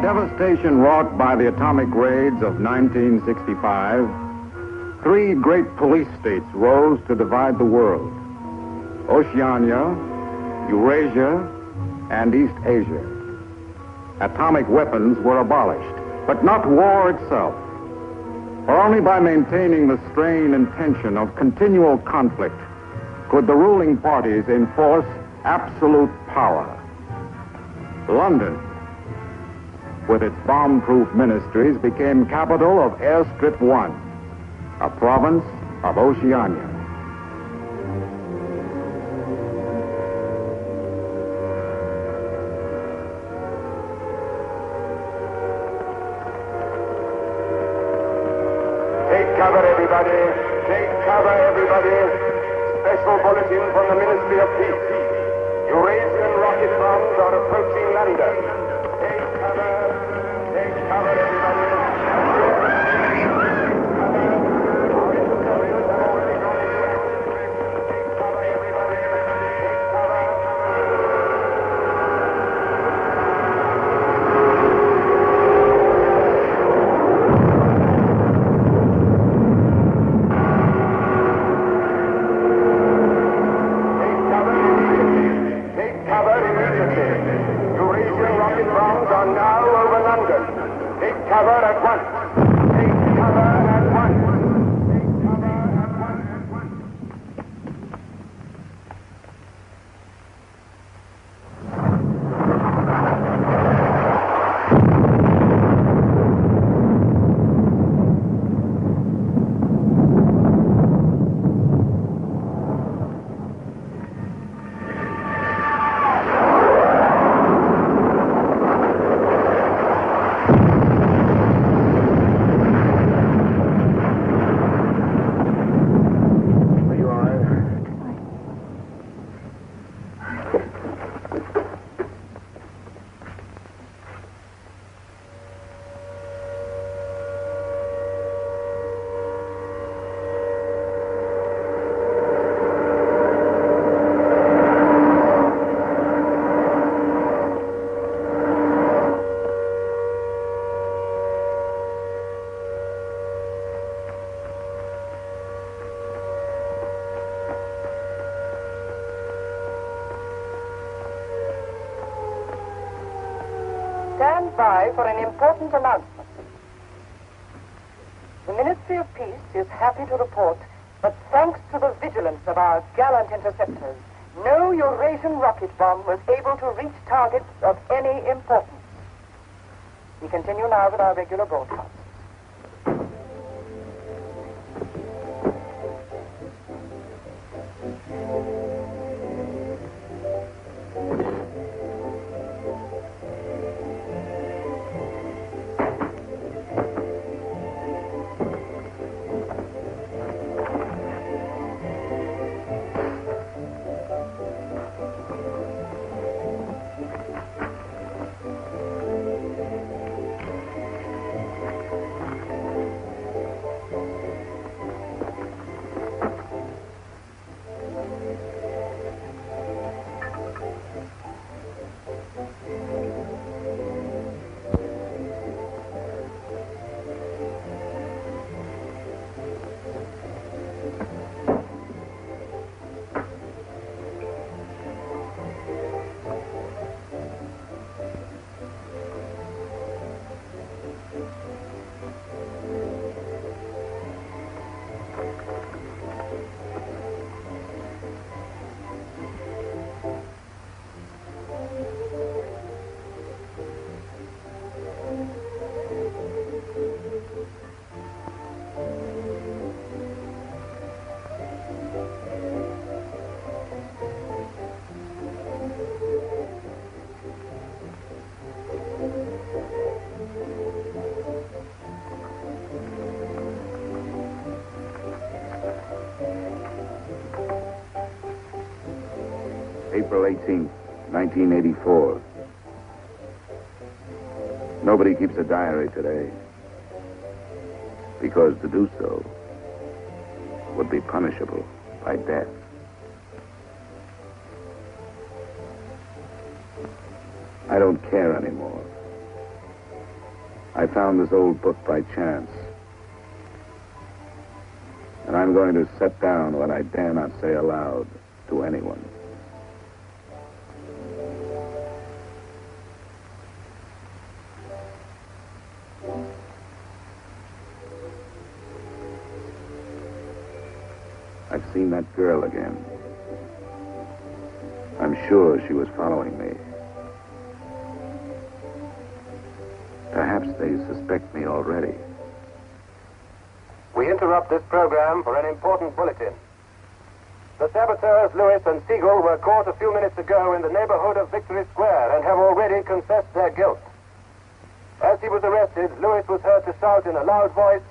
devastation wrought by the atomic raids of 1965, three great police states rose to divide the world: Oceania, Eurasia, and East Asia. Atomic weapons were abolished, but not war itself. For only by maintaining the strain and tension of continual conflict could the ruling parties enforce absolute power. London, with its bomb-proof ministries, became capital of Airstrip 1, a province of Oceania. Take cover, everybody. Take cover, everybody. Special bulletin from the Ministry of Peace. Eurasian rocket bombs are approaching London. Take cover. Take cover, everybody. Stand by for an important announcement. The Ministry of Peace is happy to report that thanks to the vigilance of our gallant interceptors, no Eurasian rocket bomb was able to reach targets of any importance. We continue now with our regular broadcast. April 18th, 1984. Nobody keeps a diary today, because to do so would be punishable by death. I don't care anymore. I found this old book by chance. And I'm going to set down what I dare not say aloud to anyone. I've seen that girl again. I'm sure she was following me. Perhaps they suspect me already. We interrupt this program for an important bulletin. The saboteurs, Lewis and Siegel, were caught a few minutes ago in the neighborhood of Victory Square and have already confessed their guilt. As he was arrested, Lewis was heard to shout in a loud voice,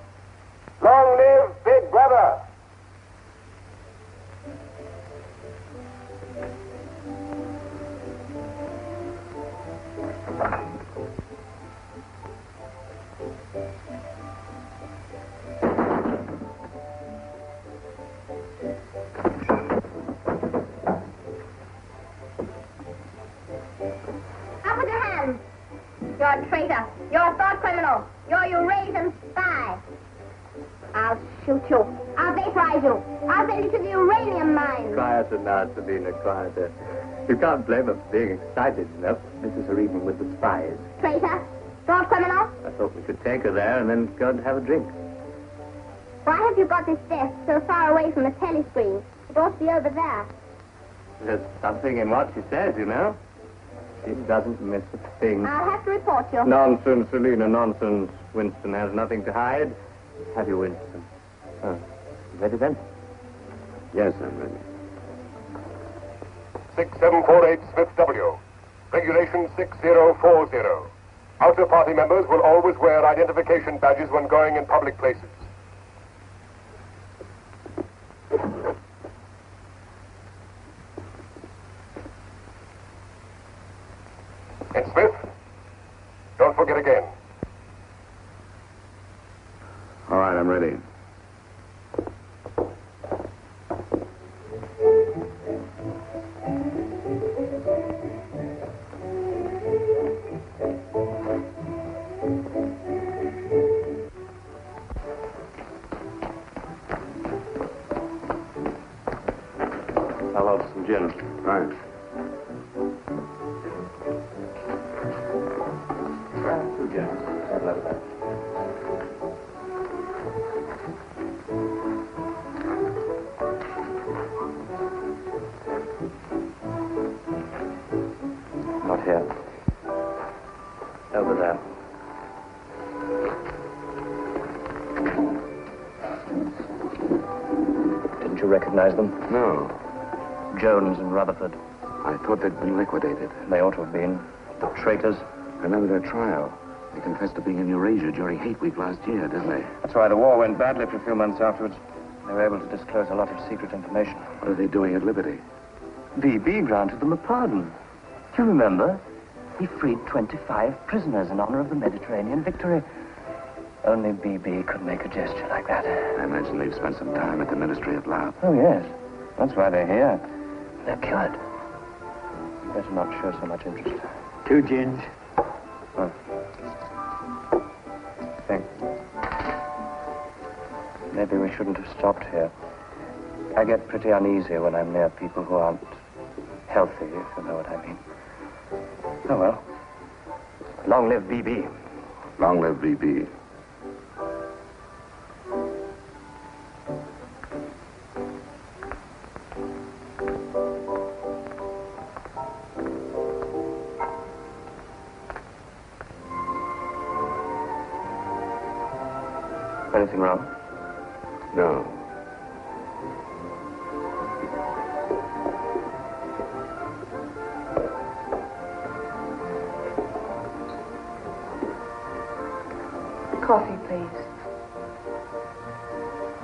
"Long live Big Brother!" You're a traitor. You're a thought criminal. You're a Eurasian spy. I'll shoot you. I'll vaporize you. I'll send you to the uranium mine. Quieter now, Selina, quieter. You can't blame her for being excited enough. This is her evening with the spies. Traitor. Thought criminal. I thought we could take her there and then go and have a drink. Why have you got this desk so far away from the telescreen? It ought to be over there. There's something in what she says, you know. She doesn't miss a thing. I'll have to report you. Nonsense, Selina, nonsense. Winston has nothing to hide. Have you, Winston? Oh, ready then? Yes, I'm ready. 6748 Smith W. Regulation 6040. Outer party members will always wear identification badges when going in public places. And Smith, don't forget again. All right, I'm ready. I'll order some gin. Right. Not here. Over there. Didn't you recognize them? No, Jones and Rutherford. I thought they'd been liquidated. They ought to have been. The traitors. Remember their trial? They confessed to being in Eurasia during Hate Week last year, didn't they? That's why the war went badly for a few months afterwards. They were able to disclose a lot of secret information. What are they doing at Liberty? BB granted them a pardon. Do you remember? He freed 25 prisoners in honor of the Mediterranean victory. Only BB could make a gesture like that. I imagine they've spent some time at the Ministry of Love. Oh, yes. That's why they're here. They're cured. Better not show so much interest. 2 gins. Oh. Thanks. Maybe we shouldn't have stopped here. I get pretty uneasy when I'm near people who aren't healthy, if you know what I mean. Oh, well. Long live BB. Long live BB. Anything wrong? No. Coffee, please.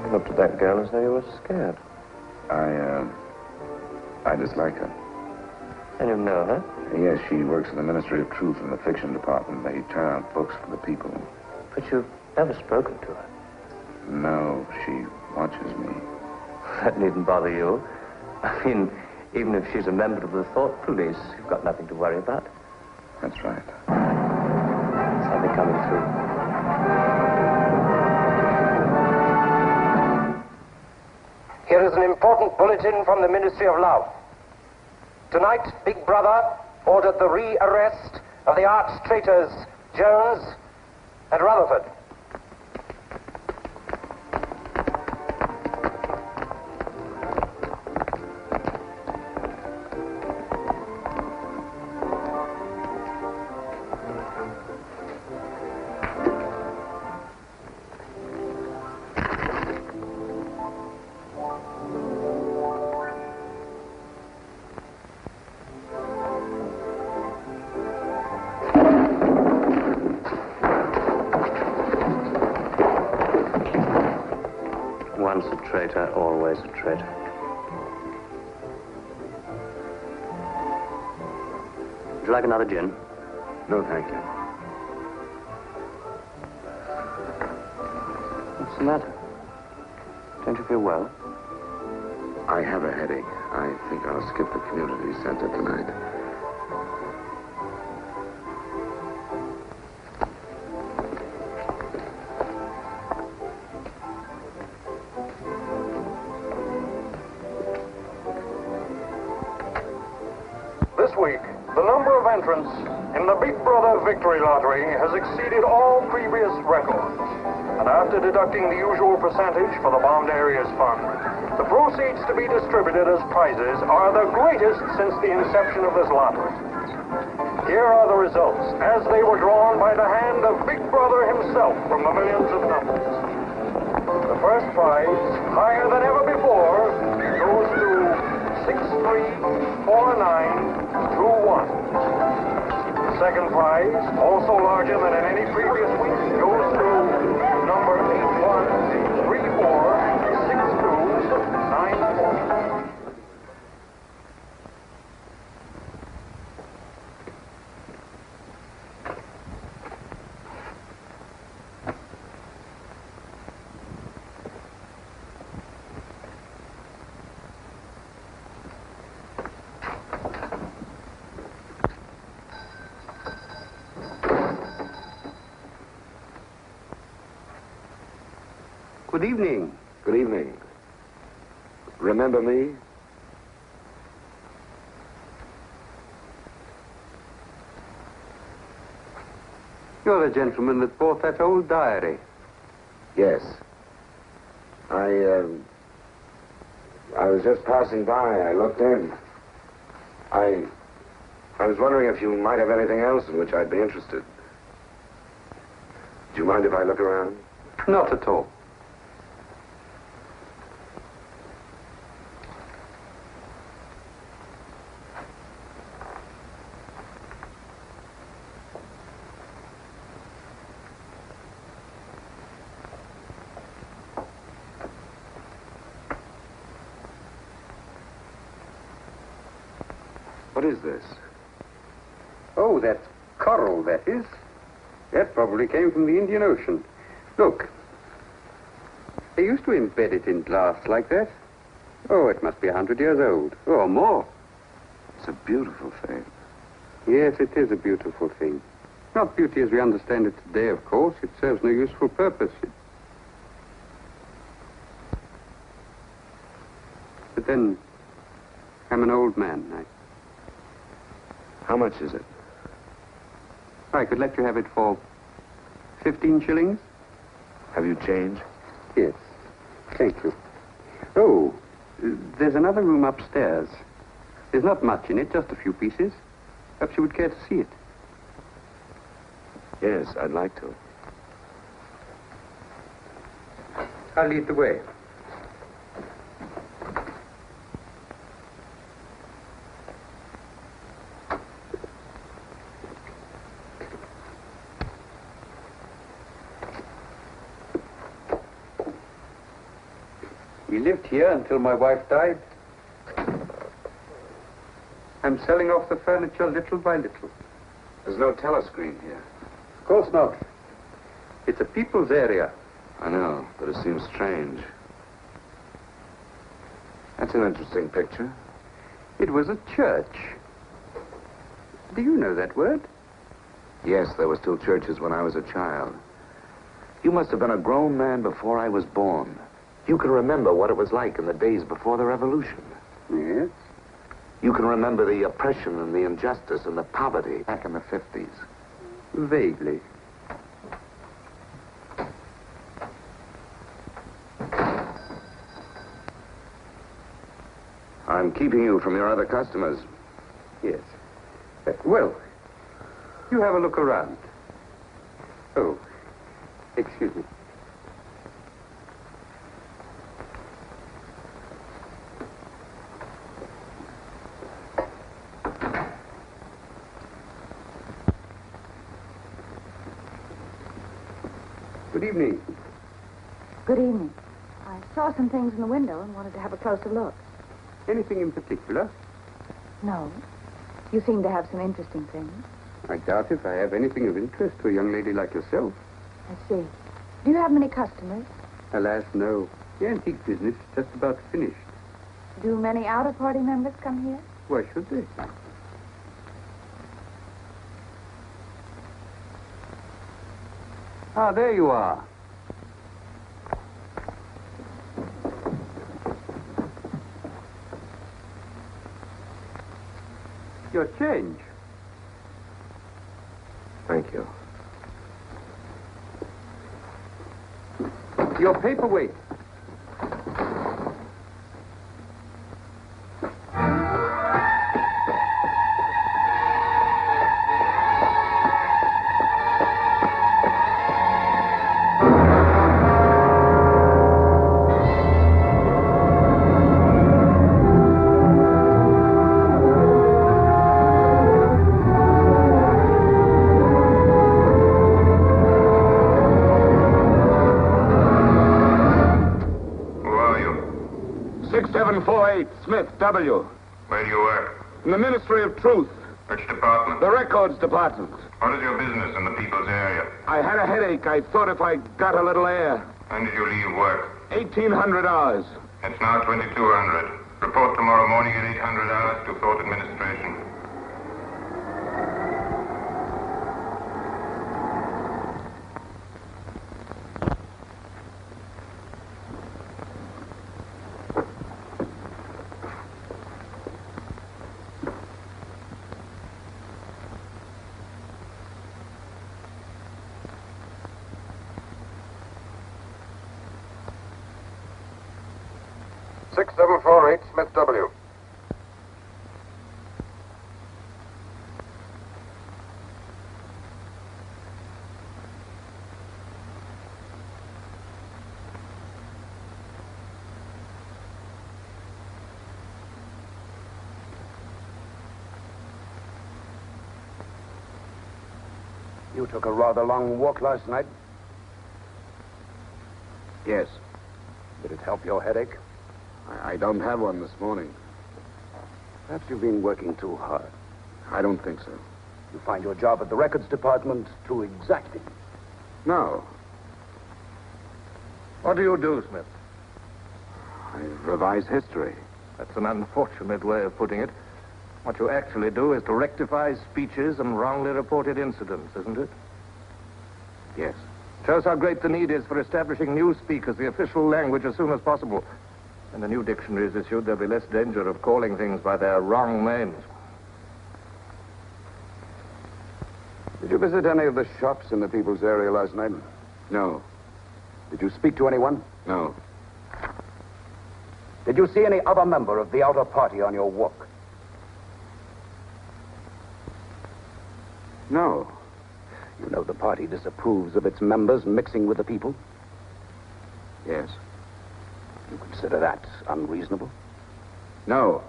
You looked at that girl as though you were scared. I dislike her. And you know her? Yes, she works in the Ministry of Truth in the fiction department. They turn out books for the people. But you've never spoken to her. No, she watches me. That needn't bother you. I mean, even if she's a member of the Thought Police, you've got nothing to worry about. That's right. Something coming through. Here is an important bulletin from the Ministry of Love. Tonight, Big Brother ordered the re-arrest of the arch traitors Jones and Rutherford. Once a traitor, always a traitor. Would you like another gin? No, thank you. What's the matter? Don't you feel well? I have a headache. I think I'll skip the community center tonight. This week, the number of entrants in the Big Brother Victory Lottery has exceeded all previous records. And after deducting the usual percentage for the Bombed Areas Fund, the proceeds to be distributed as prizes are the greatest since the inception of this lottery. Here are the results, as they were drawn by the hand of Big Brother himself from the millions of numbers. The first prize, higher than ever before, goes to 634921. The second prize, also larger than in any previous week, goes to number 81346294. Good evening. Good evening. Remember me? You're the gentleman that bought that old diary. Yes. I was just passing by. I looked in. I was wondering if you might have anything else in which I'd be interested. Do you mind if I look around? Not at all. What is this? Oh, that's coral, that is. That probably came from the Indian Ocean. Look. They used to embed it in glass like that. Oh, it must be 100 years old, or more. It's a beautiful thing. Yes, it is a beautiful thing. Not beauty as we understand it today, of course. It serves no useful purpose. But then, I'm an old man. How much is it? I could let you have it for 15 shillings. Have you change? Yes. Thank you. Oh, there's another room upstairs. There's not much in it, just a few pieces. Perhaps you would care to see it. Yes, I'd like to. I'll lead the way. We lived here until my wife died. I'm selling off the furniture little by little. There's no telescreen here. Of course not. It's a people's area. I know, but it seems strange. That's an interesting picture. It was a church. Do you know that word? Yes, there were still churches when I was a child. You must have been a grown man before I was born. You can remember what it was like in the days before the revolution. Yes? You can remember the oppression and the injustice and the poverty back in the 50s. Vaguely. I'm keeping you from your other customers. Yes. Well, you have a look around. Oh, excuse me. Good evening. Good evening. I saw some things in the window and wanted to have a closer look. Anything in particular? No. You seem to have some interesting things. I doubt if I have anything of interest to a young lady like yourself. I see. Do you have many customers? Alas, no. The antique business is just about finished. Do many outer-party members come here? Why should they? Ah, there you are. Your change. Thank you. Your paperweight. Smith, W. Where do you work? In the Ministry of Truth. Which department? The Records Department. What is your business in the people's area? I had a headache. I thought if I got a little air. When did you leave work? 1,800 hours. It's now 2200. Report tomorrow morning at 800 hours to Thought Administration. Smith W. You took a rather long walk last night. Yes. Did it help your headache? I don't have one this morning. Perhaps you've been working too hard. I don't think so. You find your job at the records department too exacting. No. What do you do, Smith? I revise history. That's an unfortunate way of putting it. What you actually do is to rectify speeches and wrongly reported incidents, isn't it? Yes. Shows how great the need is for establishing newspeak as the official language as soon as possible. When the new dictionary is issued, there'll be less danger of calling things by their wrong names. Did you visit any of the shops in the people's area last night? No. Did you speak to anyone? No. Did you see any other member of the outer party on your walk? No. You know the party disapproves of its members mixing with the people? Yes. You consider that unreasonable? No.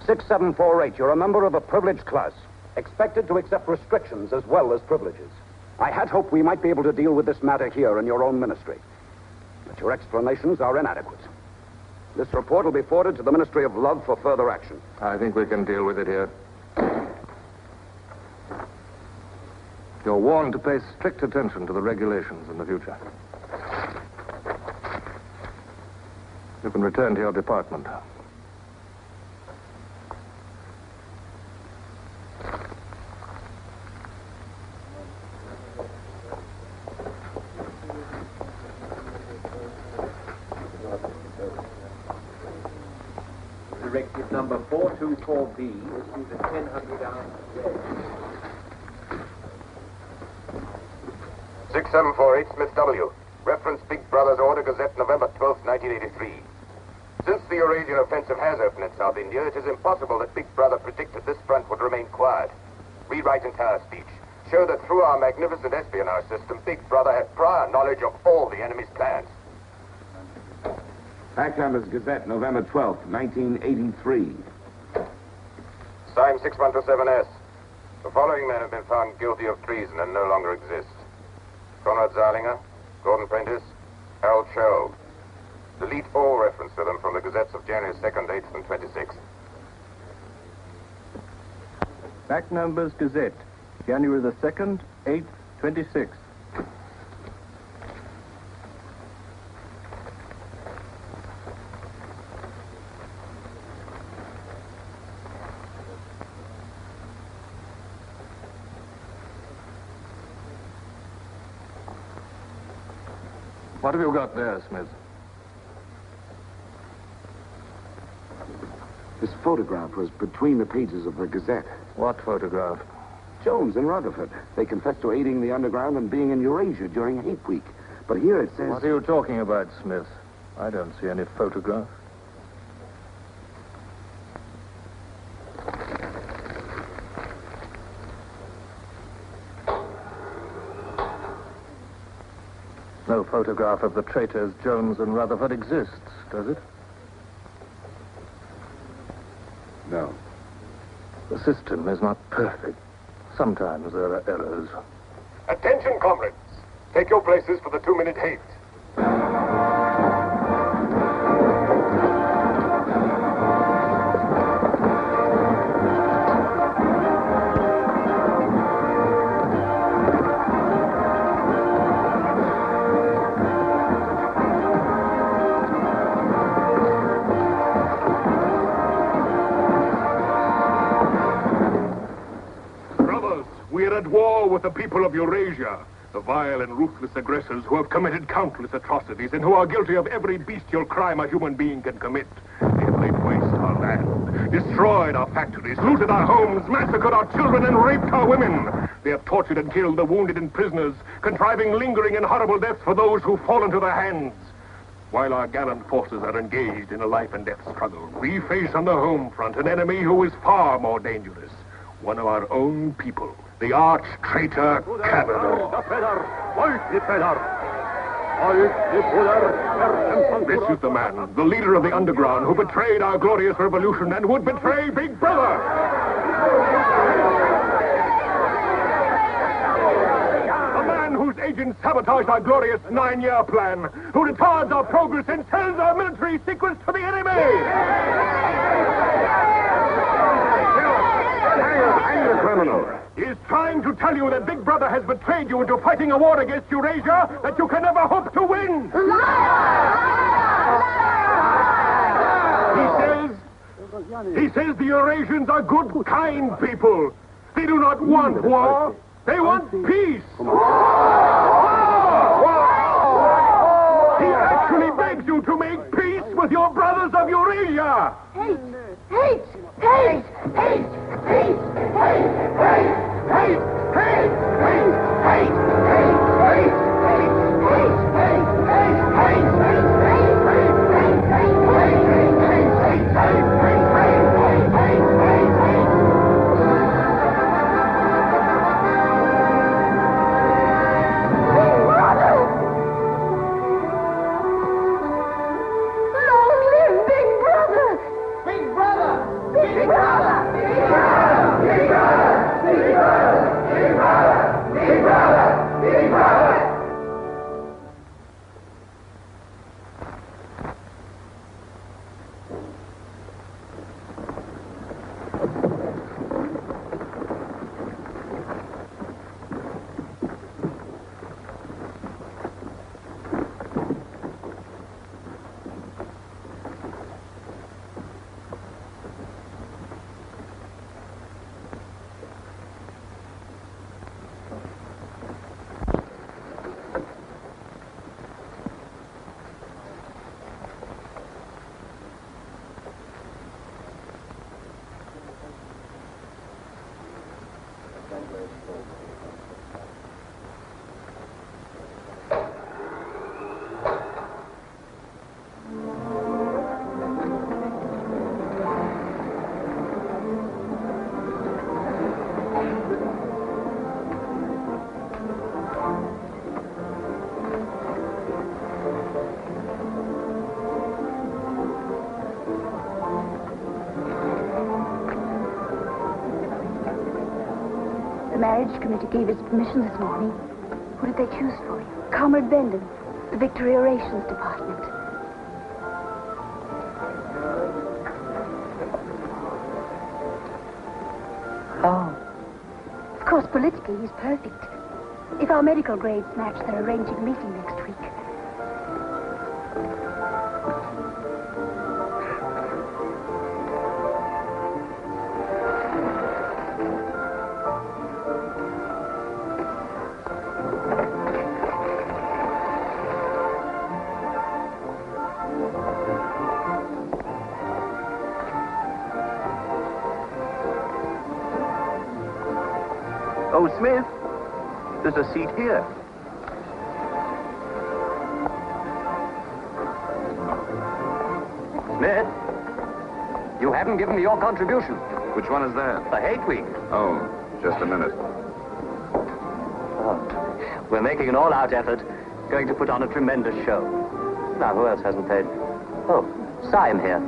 6748, you're a member of a privileged class, expected to accept restrictions as well as privileges. I had hoped we might be able to deal with this matter here in your own ministry. But your explanations are inadequate. This report will be forwarded to the Ministry of Love for further action. I think we can deal with it here. You're warned to pay strict attention to the regulations in the future. You can return to your department. Directive number 424B, issued at 1000 hours today. 6748 Smith W. Reference Big Brother's Order Gazette, November 12, 1983. Since the Eurasian offensive has opened in South India, it is impossible that Big Brother predicted this front would remain quiet. Rewrite entire speech. Show that through our magnificent espionage system, Big Brother had prior knowledge of all the enemy's plans. Fact Numbers Gazette, November 12th, 1983. Signed 6127S. The following men have been found guilty of treason and no longer exist. Conrad Zarlinger, Gordon Prentice, Harold Sherrill. Delete all reference to them from the gazettes of January 2nd, 8th, and 26th. Fact Numbers Gazette, January the 2nd, 8th, 26th. What have you got there, Smith? This photograph was between the pages of the Gazette. What photograph? Jones and Rutherford. They confessed to aiding the underground and being in Eurasia during Hate Week. But here it says... What are you talking about, Smith? I don't see any photograph. No photograph of the traitors Jones and Rutherford exists, does it? No. The system is not perfect. Sometimes there are errors. Attention, comrades. Take your places for the 2-minute hate. At war with the people of Eurasia, the vile and ruthless aggressors who have committed countless atrocities and who are guilty of every bestial crime a human being can commit. They have laid waste our land, destroyed our factories, looted our homes, massacred our children, and raped our women. They have tortured and killed the wounded and prisoners, contriving lingering and horrible deaths for those who fall into their hands. While our gallant forces are engaged in a life and death struggle, we face on the home front an enemy who is far more dangerous. One of our own people. The arch-traitor Cavador. This is the man, the leader of the underground, who betrayed our glorious revolution and would betray Big Brother. A man whose agents sabotaged our glorious 9-year plan, who retards our progress and sells our military secrets to the enemy. Hang the criminal. He is trying to tell you that Big Brother has betrayed you into fighting a war against Eurasia that you can never hope to win. He says the Eurasians are good, kind people. They do not want war. They want peace. He actually begs you to make peace with your brothers of Eurasia. Hate! Hate! Hate! Hate! Hate! Hate! Long live Big Brother! Big Brother! Big Brother! The marriage committee gave us permission this morning. Who did they choose for you? Comrade Bendon, the Victory Orations Department. Oh. Of course, politically, he's perfect. If our medical grades match, they're arranging a meeting next week. Oh, Smith, there's a seat here. Smith, you haven't given me your contribution. Which one is that? The Hate Week. Oh, just a minute. Oh, we're making an all-out effort, going to put on a tremendous show. Now, who else hasn't paid? Oh, Syme here.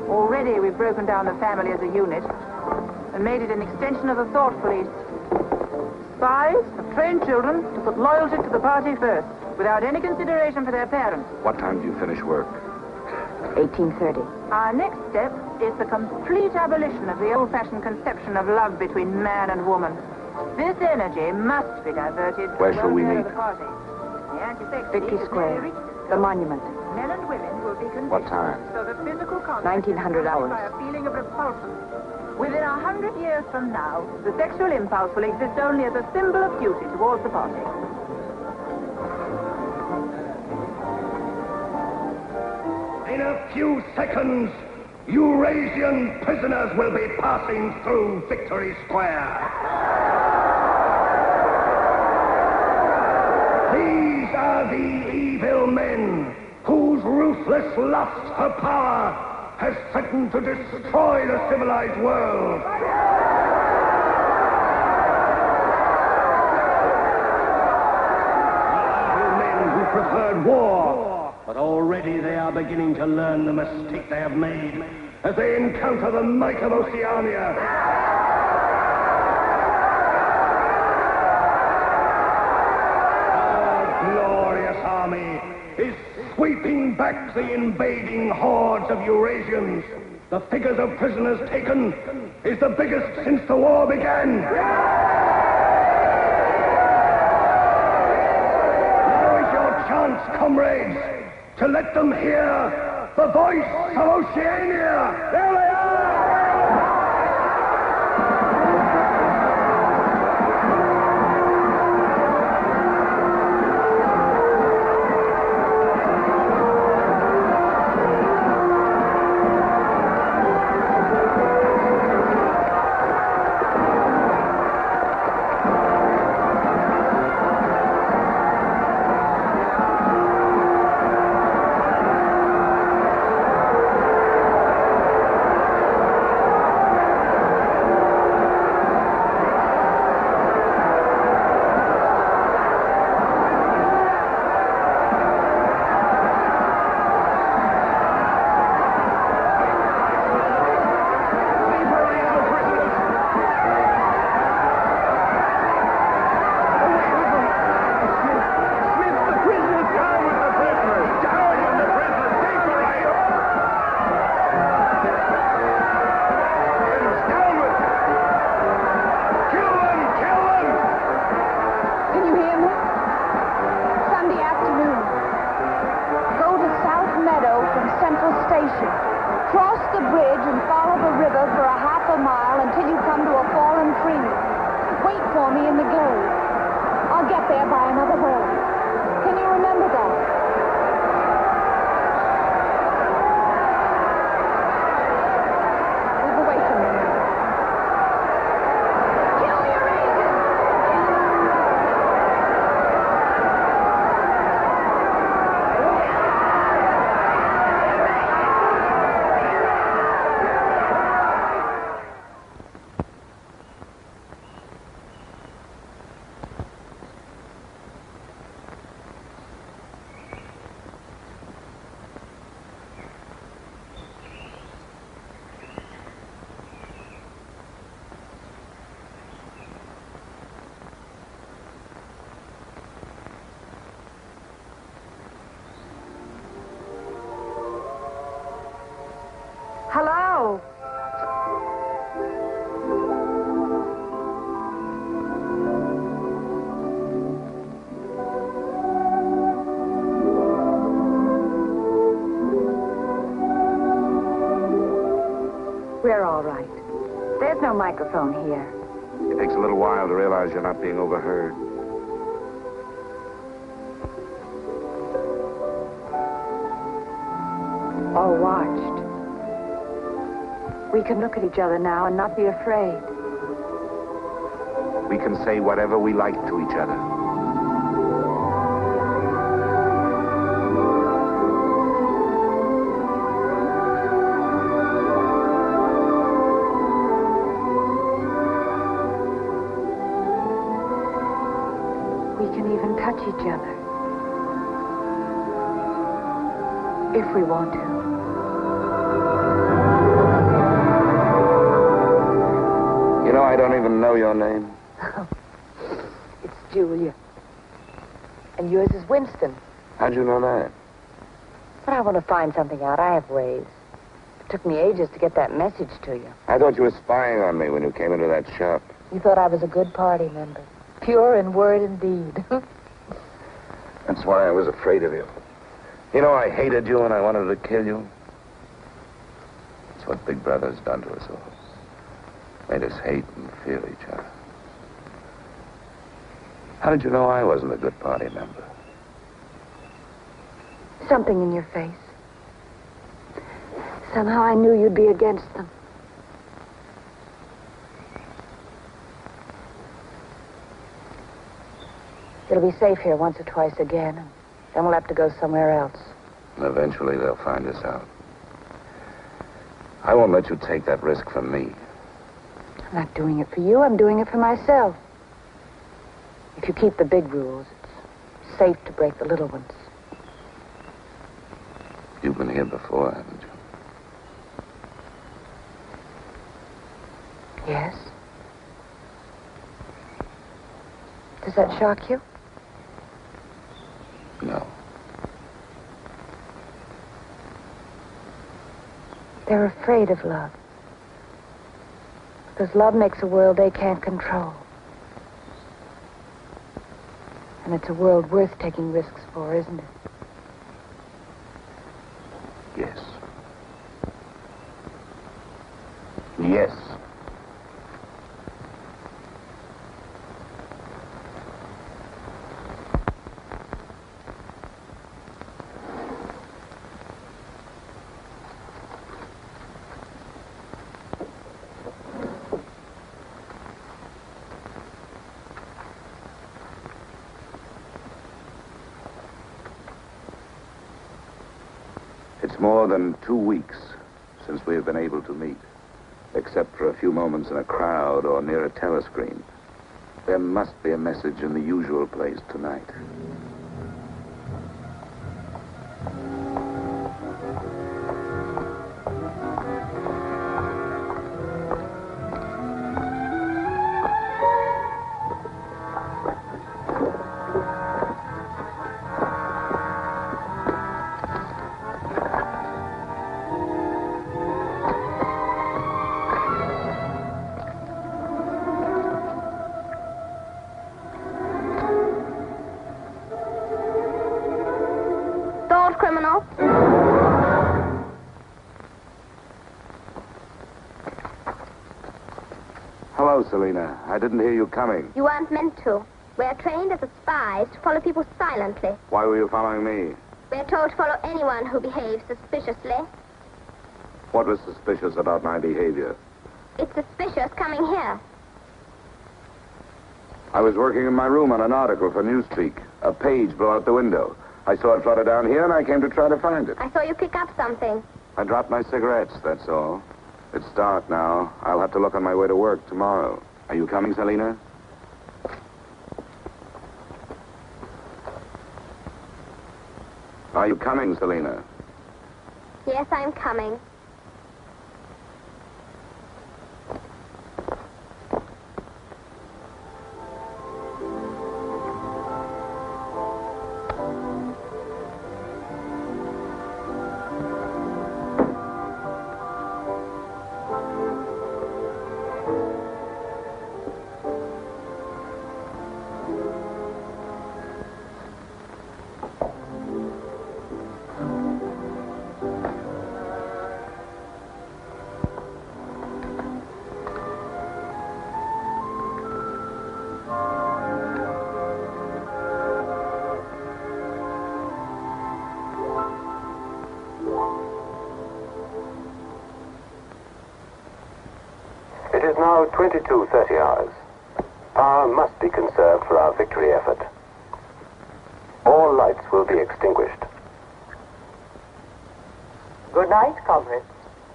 Already we've broken down the family as a unit and made it an extension of the thought police. Spies have trained children to put loyalty to the party first, without any consideration for their parents. What time do you finish work? 1830. Our next step is the complete abolition of the old-fashioned conception of love between man and woman. This energy must be diverted to Where the shall we welfare of meet? the party. The anti-sex Vicky league has Square, nearly reached the monument. Men and women will be conditioned What time? so that physical contact 1900 is hours. by a feeling of repulsion. Within 100 years from now, the sexual impulse will exist only as a symbol of duty towards the party. In a few seconds, Eurasian prisoners will be passing through Victory Square. These are the evil men whose ruthless lust for power has threatened to destroy the civilized world. Evil men who preferred war, but already they are beginning to learn the mistake they have made as they encounter the might of Oceania. Our glorious army is sweeping back the invading hordes of Eurasians. The figures of prisoners taken is the biggest since the war began. Now is your chance, comrades, to let them hear the voice of Oceania. There they are! Cross the bridge and follow the river for a half a mile until you come to a fallen tree. Wait for me in the glade. I'll get there by another boat. Can you remember that? Move away from me. Kill your agent! Hello? We're all right. There's no microphone here. It takes a little while to realize you're not being overheard. Or watched. We can look at each other now and not be afraid. We can say whatever we like to each other. We can even touch each other. If we want to. You know, I don't even know your name. It's Julia. And yours is Winston. How'd you know that? But I want to find something out. I have ways. It took me ages to get that message to you. I thought you were spying on me when you came into that shop. You thought I was a good party member. Pure in word and deed. That's why I was afraid of you. You know, I hated you and I wanted to kill you. That's what Big Brother's done to us all. Made us hate and fear each other. How did you know I wasn't a good party member? Something in your face. Somehow I knew you'd be against them. It'll be safe here once or twice again, and then we'll have to go somewhere else. Eventually they'll find us out. I won't let you take that risk from me. I'm not doing it for you. I'm doing it for myself. If you keep the big rules, it's safe to break the little ones. You've been here before, haven't you? Yes. Does that shock you? No. They're afraid of love. Because love makes a world they can't control. And it's a world worth taking risks for, isn't it? Yes. Yes. It's more than 2 weeks since we have been able to meet, except for a few moments in a crowd or near a telescreen. There must be a message in the usual place tonight. Hello, Selina. I didn't hear you coming. You weren't meant to. We're trained as spies to follow people silently. Why were you following me? We're told to follow anyone who behaves suspiciously. What was suspicious about my behavior? It's suspicious coming here. I was working in my room on an article for Newspeak. A page blew out the window. I saw it flutter down here, and I came to try to find it. I saw you pick up something. I dropped my cigarettes, that's all. It's dark now. I'll have to look on my way to work tomorrow. Are you coming, Selina? Are you coming, Selina? Yes, I'm coming. It is now 22:30 hours. Power must be conserved for our victory effort. All lights will be extinguished. Good night, comrades.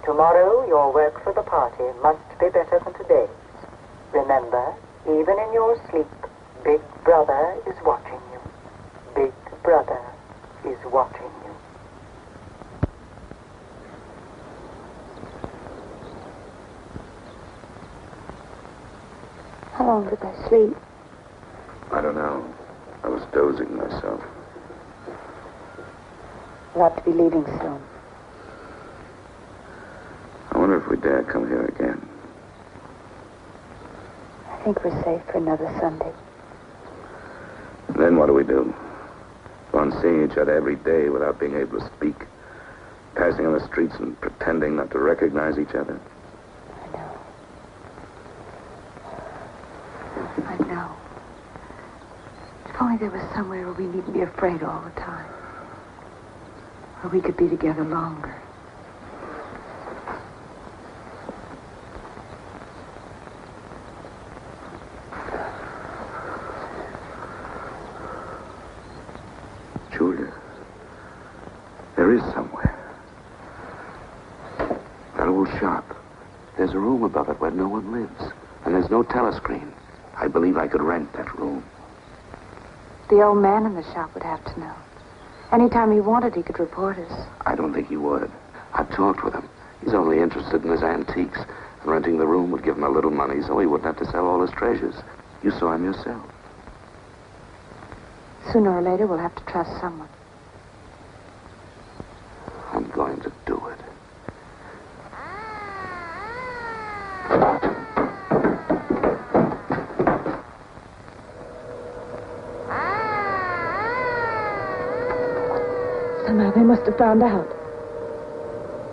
Tomorrow, your work for the party must be better than today's. Remember, even in your sleep, Big Brother is watching you. Big Brother is watching you. How long did I sleep? I don't know. I was dozing myself. We'll have to be leaving soon. I wonder if we dare come here again. I think we're safe for another Sunday. Then what do we do? Go on seeing each other every day without being able to speak. Passing on the streets and pretending not to recognize each other. I know. If only there was somewhere where we needn't be afraid all the time. Where we could be together longer. Julia, there is somewhere. That old shop. There's a room above it where no one lives. And there's no telescreen. I believe I could rent that room. The old man in the shop would have to know. Anytime he wanted, he could report us. I don't think he would. I've talked with him. He's only interested in his antiques. And renting the room would give him a little money so he wouldn't have to sell all his treasures. You saw him yourself. Sooner or later, we'll have to trust someone. I'm going to do it. Somehow they must have found out.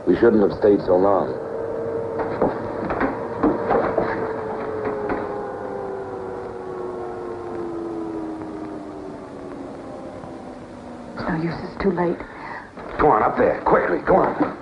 We shouldn't have stayed so long. It's no use, it's too late. Go on, up there. Quickly, go on.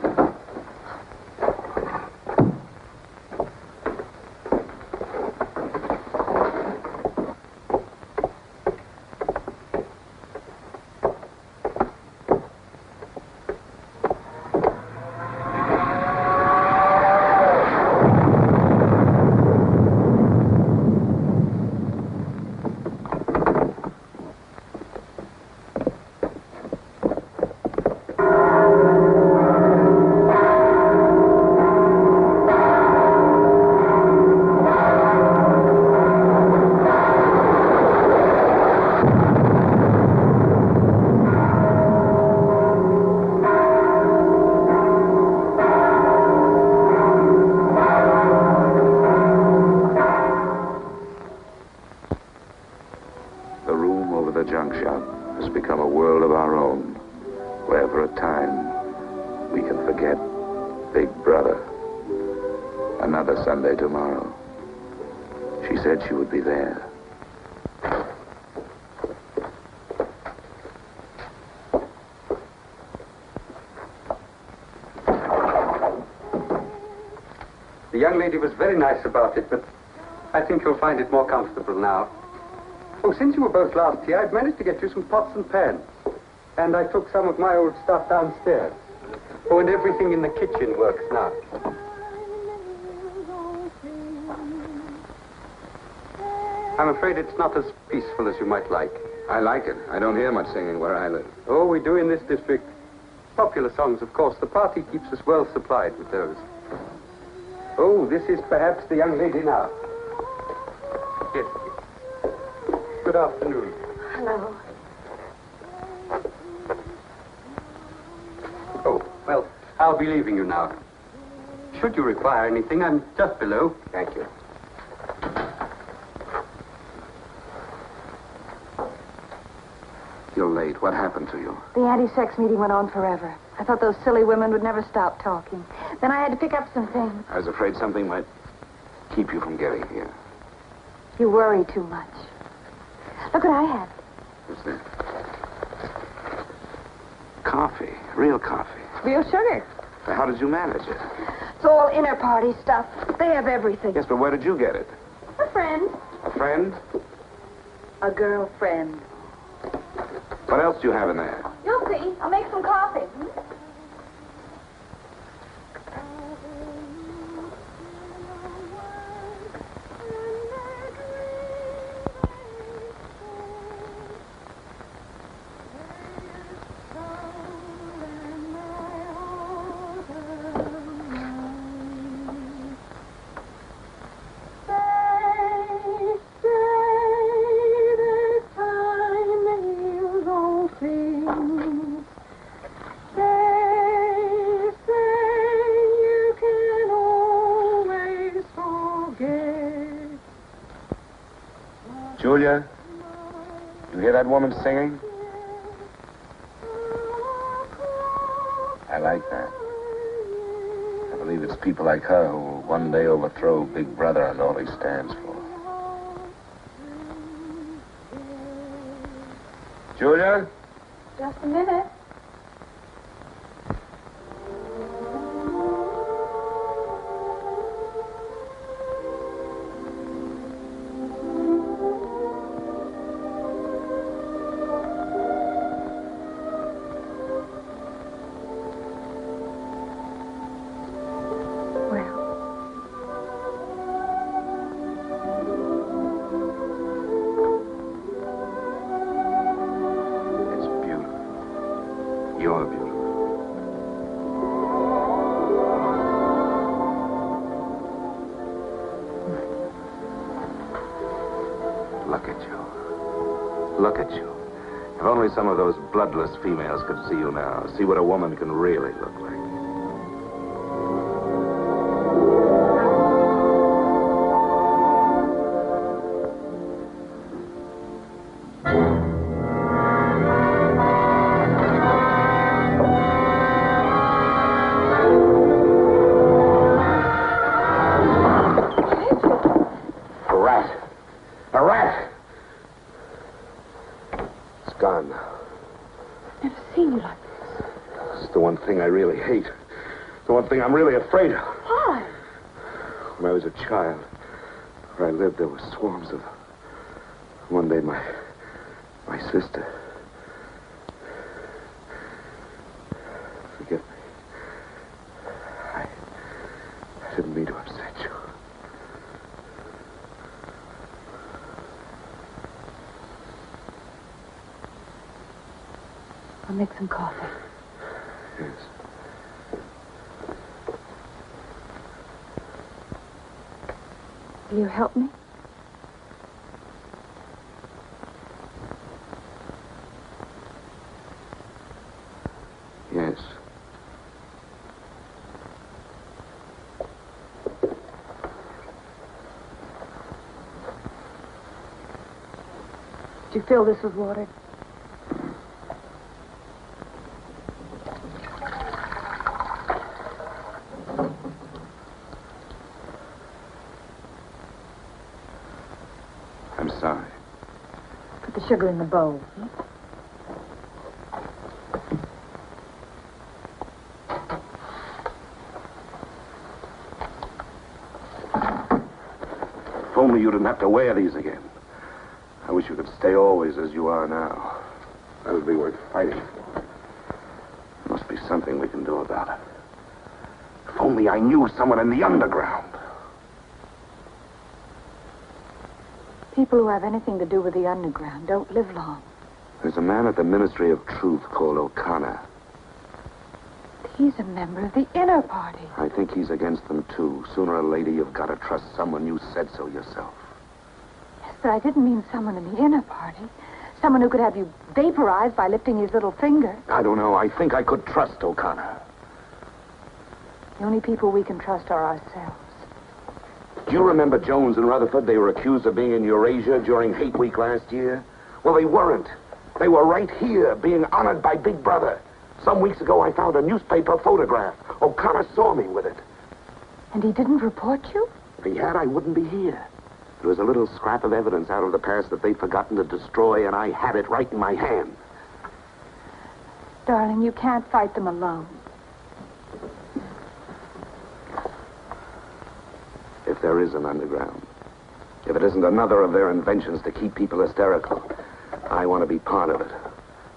Big Brother. Another Sunday tomorrow. She said she would be there. The young lady was very nice about it, but I think you'll find it more comfortable now. Oh, since you were both last here, I've managed to get you some pots and pans. And I took some of my old stuff downstairs. Oh, and everything in the kitchen works now. I'm afraid it's not as peaceful as you might like. I like it. I don't hear much singing where I live. Oh, we do in this district. Popular songs, of course. The party keeps us well supplied with those. Oh, this is perhaps the young lady now. Yes. Good afternoon. Hello. Oh, well, I'll be leaving you now. Should you require anything, I'm just below. Thank you. You're late. What happened to you? The anti-sex meeting went on forever. I thought those silly women would never stop talking. Then I had to pick up some things. I was afraid something might keep you from getting here. You worry too much. Look what I had. What's that? Coffee. Real coffee. Real sugar. Now, how did you manage it? It's all inner party stuff. They have everything. Yes, but where did you get it? A friend. A friend? A girlfriend. What else do you have in there? You'll see. I'll make some coffee. Julia, you hear that woman singing? I like that. I believe it's people like her who will one day overthrow Big Brother and all he stands for. Julia? Just a minute. You're beautiful. Look at you. Look at you. If only some of those bloodless females could see you now, see what a woman can really look like. I really hate. The one thing I'm really afraid of. Why? When I was a child, where I lived, there were swarms of... One day, my sister... Forgive me. I didn't mean to upset you. I'll make some coffee. Yes. Will you help me? Yes. Did you fill this with water? sorry. Put the sugar in the bowl. If only you didn't have to wear these again. I wish you could stay always as you are now. That would be worth fighting for. There must be something we can do about it. If only I knew someone in the underground. People who have anything to do with the underground don't live long. There's a man at the Ministry of Truth called O'Connor. He's a member of the inner party. I think he's against them, too. Sooner or later, you've got to trust someone. You said so yourself. Yes, but I didn't mean someone in the inner party. Someone who could have you vaporized by lifting his little finger. I don't know. I think I could trust O'Connor. The only people we can trust are ourselves. Do you remember Jones and Rutherford? They were accused of being in Eurasia during Hate Week last year. Well, they weren't. They were right here, being honored by Big Brother. Some weeks ago, I found a newspaper photograph. O'Connor saw me with it. And he didn't report you? If he had, I wouldn't be here. There was a little scrap of evidence out of the past that they'd forgotten to destroy, and I had it right in my hand. Darling, you can't fight them alone. If there is an underground, if it isn't another of their inventions to keep people hysterical, I want to be part of it.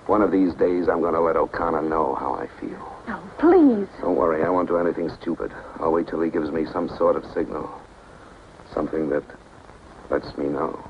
One of these days, I'm going to let O'Connor know how I feel. No, please. Don't worry, I won't do anything stupid. I'll wait till he gives me some sort of signal. Something that lets me know.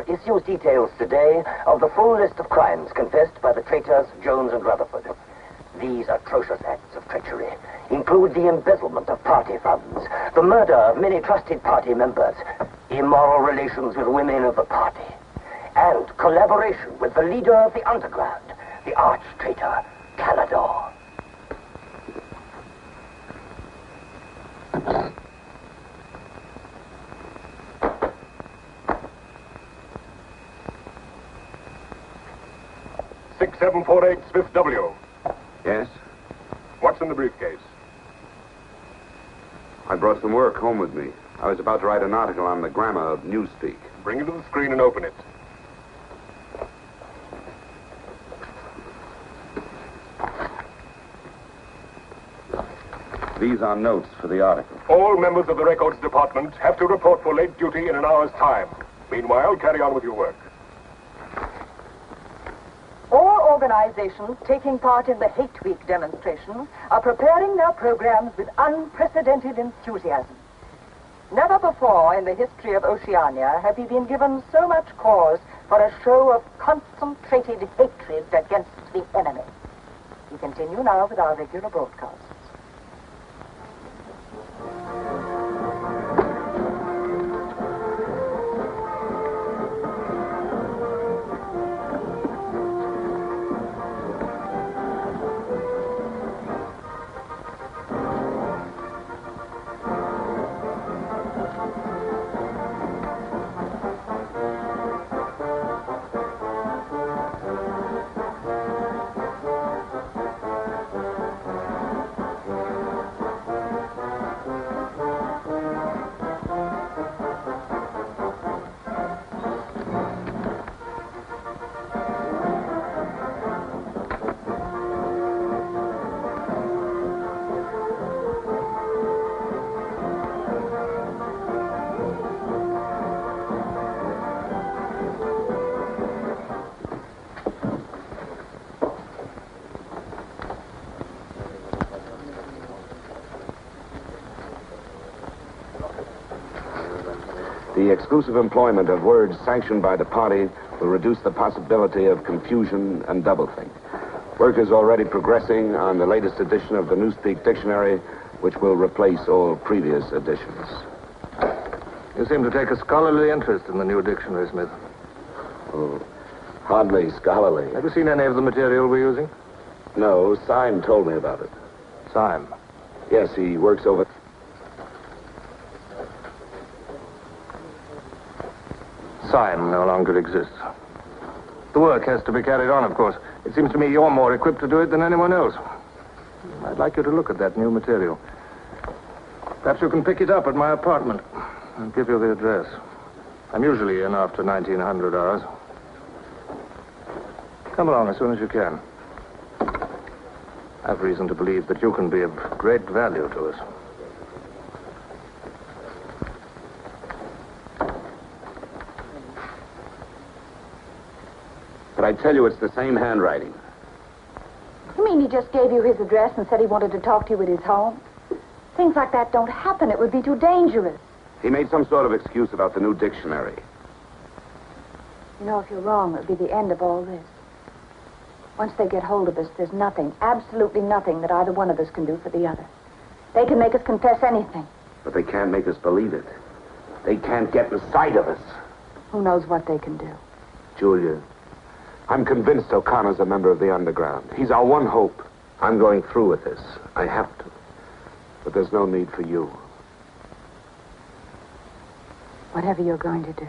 Issues details today of the full list of crimes confessed by the traitors Jones and Rutherford. These atrocious acts of treachery include the embezzlement of party funds, the murder of many trusted party members, immoral relations with women of the party, and collaboration with the leader of the underground, the arch-traitor Calador. Fifth W. Yes? What's in the briefcase? I brought some work home with me. I was about to write an article on the grammar of Newspeak. Bring it to the screen and open it. These are notes for the article. All members of the records department have to report for late duty in an hour's time. Meanwhile, carry on with your work. All organizations taking part in the Hate Week demonstrations are preparing their programs with unprecedented enthusiasm. Never before in the history of Oceania have we been given so much cause for a show of concentrated hatred against the enemy. We continue now with our regular broadcasts. The exclusive employment of words sanctioned by the party will reduce the possibility of confusion and doublethink. Work is already progressing on the latest edition of the Newspeak Dictionary, which will replace all previous editions. You seem to take a scholarly interest in the new dictionary, Smith. Oh, hardly scholarly. Have you seen any of the material we're using? No, Syme told me about it. Syme. Yes, he works over... Syme no longer exists. The work has to be carried on, of course. It seems to me you're more equipped to do it than anyone else. I'd like you to look at that new material. Perhaps you can pick it up at my apartment. I'll give you the address. I'm usually in after 1900 hours. Come along as soon as you can. I've reason to believe that you can be of great value to us. But I tell you, it's the same handwriting. You mean he just gave you his address and said he wanted to talk to you at his home? Things like that don't happen. It would be too dangerous. He made some sort of excuse about the new dictionary. You know, if you're wrong, it would be the end of all this. Once they get hold of us, there's nothing, absolutely nothing that either one of us can do for the other. They can make us confess anything. But they can't make us believe it. They can't get inside of us. Who knows what they can do? Julia, I'm convinced O'Connor's a member of the underground. He's our one hope. I'm going through with this. I have to. But there's no need for you. Whatever you're going to do,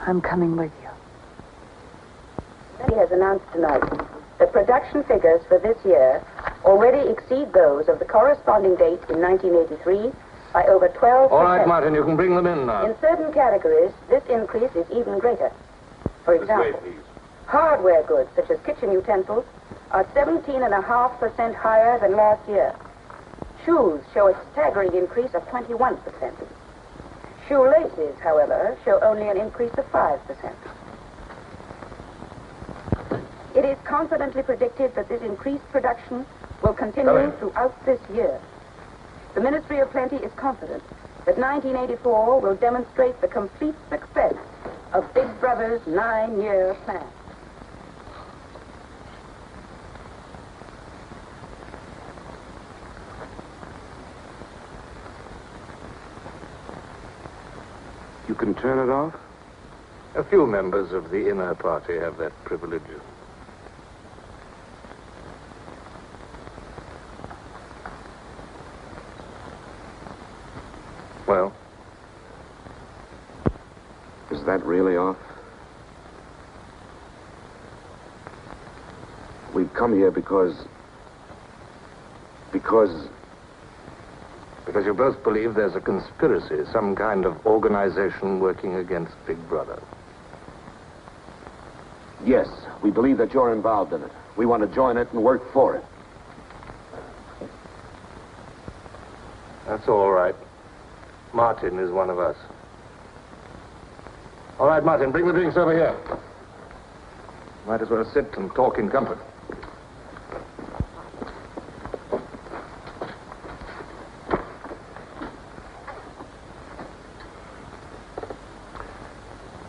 I'm coming with you. He has announced tonight that production figures for this year already exceed those of the corresponding date in 1983 by over 12%. All right, Martin, you can bring them in now. In certain categories, this increase is even greater. For example, hardware goods such as kitchen utensils are 17.5% higher than last year. Shoes show a staggering increase of 21%. Shoelaces, however, show only an increase of 5%. It is confidently predicted that this increased production will continue throughout this year. The Ministry of Plenty is confident that 1984 will demonstrate the complete success of Big Brother's 9-year plan. You can turn it off? A few members of the inner party have that privilege. Well? Is that really off? We've come here because you both believe there's a conspiracy, some kind of organization working against Big Brother. Yes, we believe that you're involved in it. We want to join it and work for it. That's all right. Martin is one of us. All right, Martin, bring the drinks over here. Might as well sit and talk in comfort.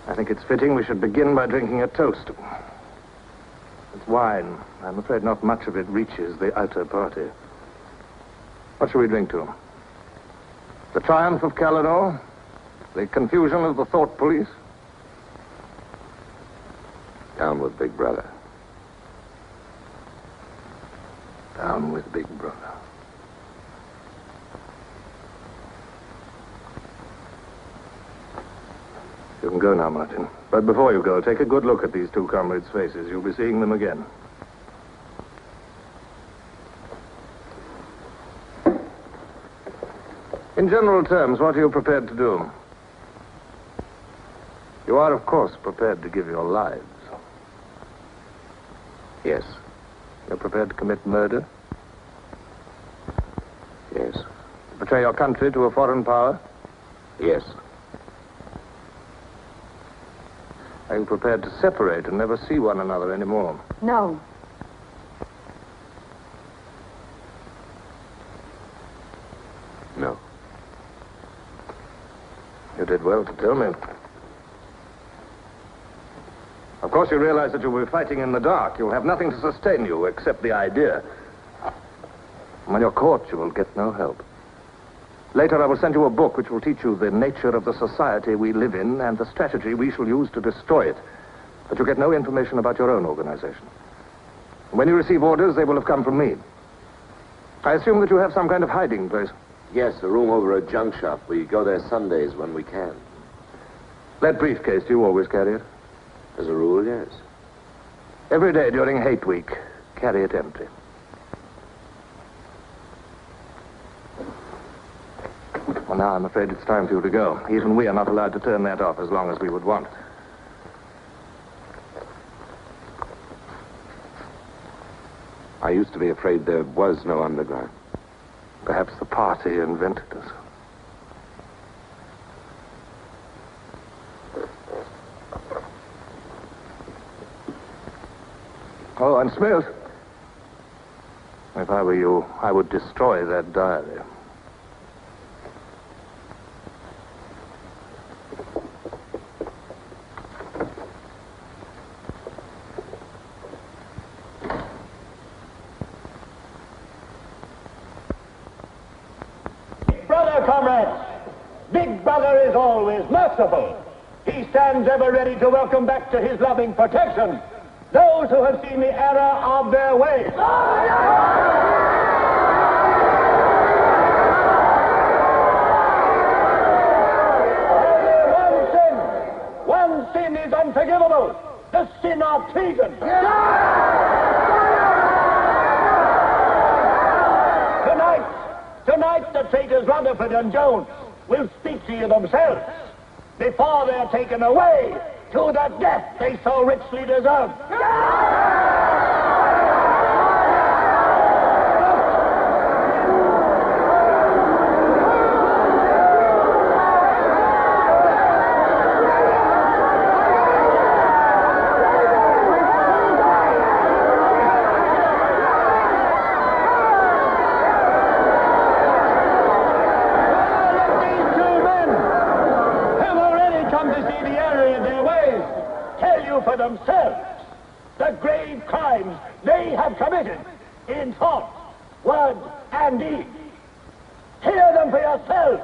I think it's fitting we should begin by drinking a toast. It's wine. I'm afraid not much of it reaches the outer party. What shall we drink to? The triumph of Caledor? The confusion of the thought police? Down with Big Brother. Down with Big Brother. You can go now, Martin. But before you go, take a good look at these two comrades' faces. You'll be seeing them again. In general terms, what are you prepared to do? You are, of course, prepared to give your lives. Yes. You're prepared to commit murder? Yes. Betray your country to a foreign power? Yes. Are you prepared to separate and never see one another anymore? No. No. You did well to tell me. Of course, you realize that you'll be fighting in the dark. You'll have nothing to sustain you except the idea. When you're caught, you will get no help. Later, I will send you a book which will teach you the nature of the society we live in and the strategy we shall use to destroy it. But you get no information about your own organization. When you receive orders, they will have come from me. I assume that you have some kind of hiding place. Yes, a room over a junk shop. We go there Sundays when we can. That briefcase, do you always carry it? As a rule, yes. Every day during Hate Week, carry it empty. Well, now I'm afraid it's time for you to go. Even we are not allowed to turn that off as long as we would want. I used to be afraid there was no underground. Perhaps the party invented us. Oh, and Smith, if I were you, I would destroy that diary. Brother, comrades, Big Brother is always merciful. He stands ever ready to welcome back to his loving protection those who have seen the error of their ways. Only one sin is unforgivable, the sin of treason. Tonight the traitors Rutherford and Jones will speak to you themselves before they're taken away to the death they so richly deserve. For themselves the grave crimes they have committed in thought, word, and deed. Hear them for yourselves.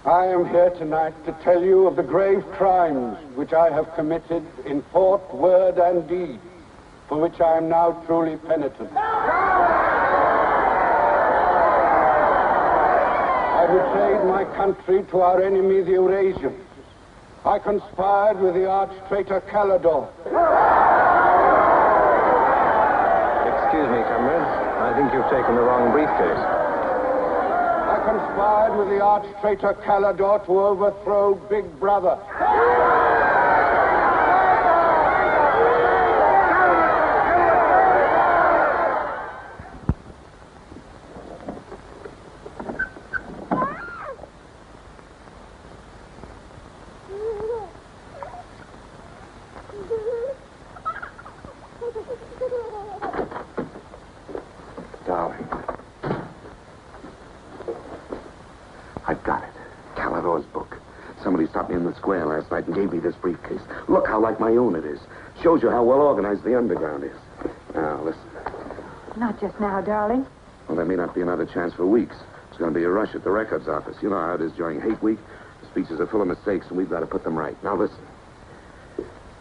I am here tonight to tell you of the grave crimes which I have committed in thought, word, and deed, for which I am now truly penitent. I betrayed my country to our enemy, the Eurasians. I conspired with the arch-traitor Calidore. Excuse me, comrades. I think you've taken the wrong briefcase. I conspired with the arch-traitor Calidore to overthrow Big Brother. Darling. I've got it. Calidore's book. Somebody stopped me in the square last night and gave me this briefcase. Look how like my own it is. Shows you how well organized the underground is. Now, listen. Not just now, darling. Well, there may not be another chance for weeks. There's going to be a rush at the records office. You know how it is during Hate Week. The speeches are full of mistakes, and we've got to put them right. Now, listen.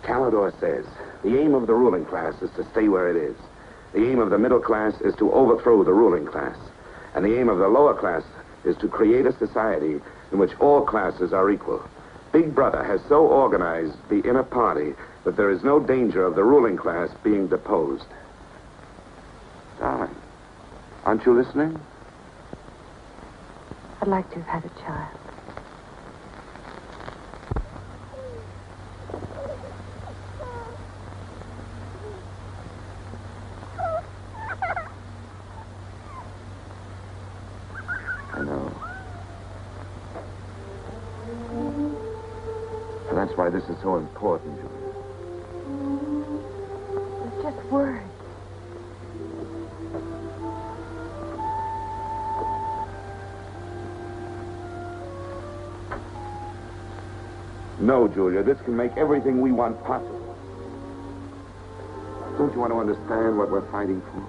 Calidore says the aim of the ruling class is to stay where it is. The aim of the middle class is to overthrow the ruling class. And the aim of the lower class is to create a society in which all classes are equal. Big Brother has so organized the inner party that there is no danger of the ruling class being deposed. Darling, aren't you listening? I'd like to have had a child. I know. And that's why this is so important, Julia. It's just words. No, Julia, this can make everything we want possible. Don't you want to understand what we're fighting for?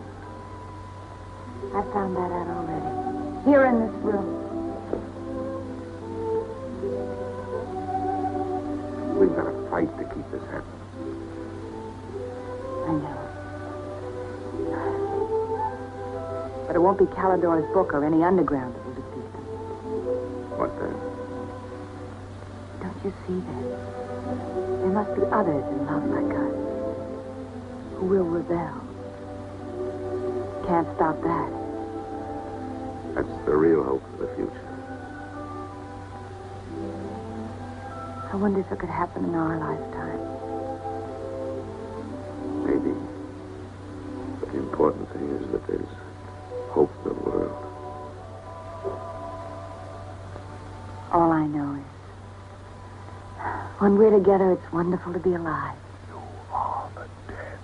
I found that out already. Here in this room. We've got to fight to keep this happening. I know. But it won't be Calidor's book or any underground that will defeat them. What then? Don't you see that? There must be others in love like us who will rebel. Can't stop that. That's the real hope for the future. I wonder if it could happen in our lifetime. Maybe. But the important thing is that there's hope in the world. All I know is, when we're together, it's wonderful to be alive. You are the dead.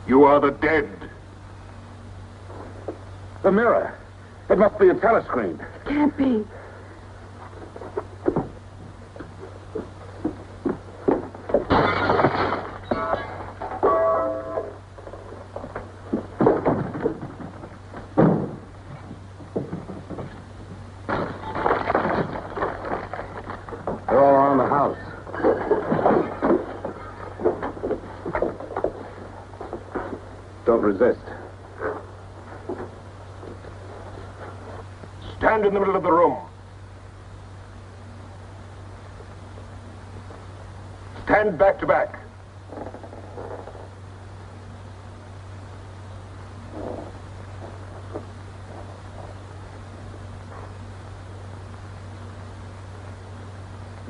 You are the dead. The mirror. It must be a telescreen. Can't be. They're all around the house. Don't resist. Stand in the middle of the room. Stand back to back.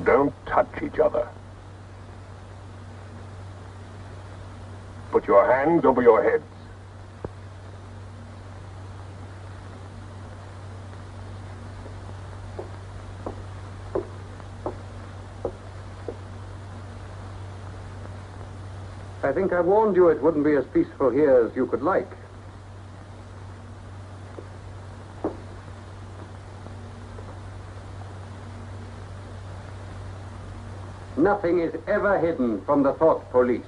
Don't touch each other. Put your hands over your heads. I think I warned you it wouldn't be as peaceful here as you could like. Nothing is ever hidden from the thought police.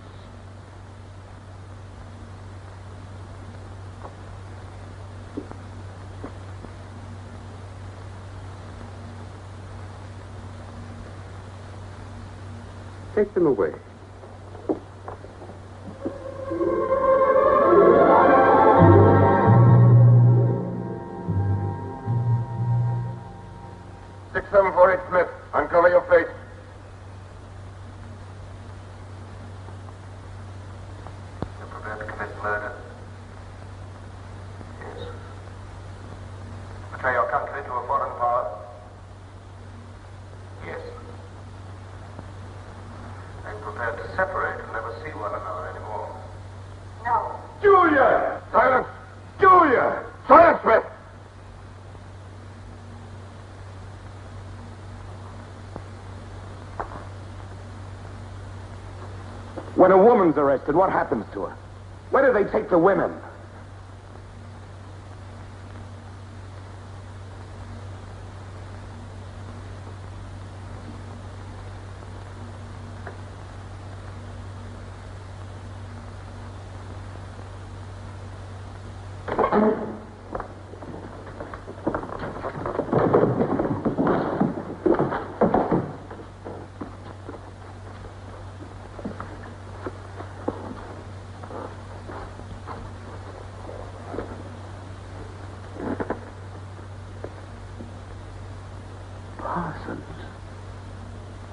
Take them away. Smith, uncover your face. You're prepared to commit murder? Yes. Betray your country to a foreign power? Yes. Are you prepared to separate and never see one another anymore? No. Julia! Silence! Julia! Silence, Smith! When a woman's arrested, what happens to her? Where do they take the women?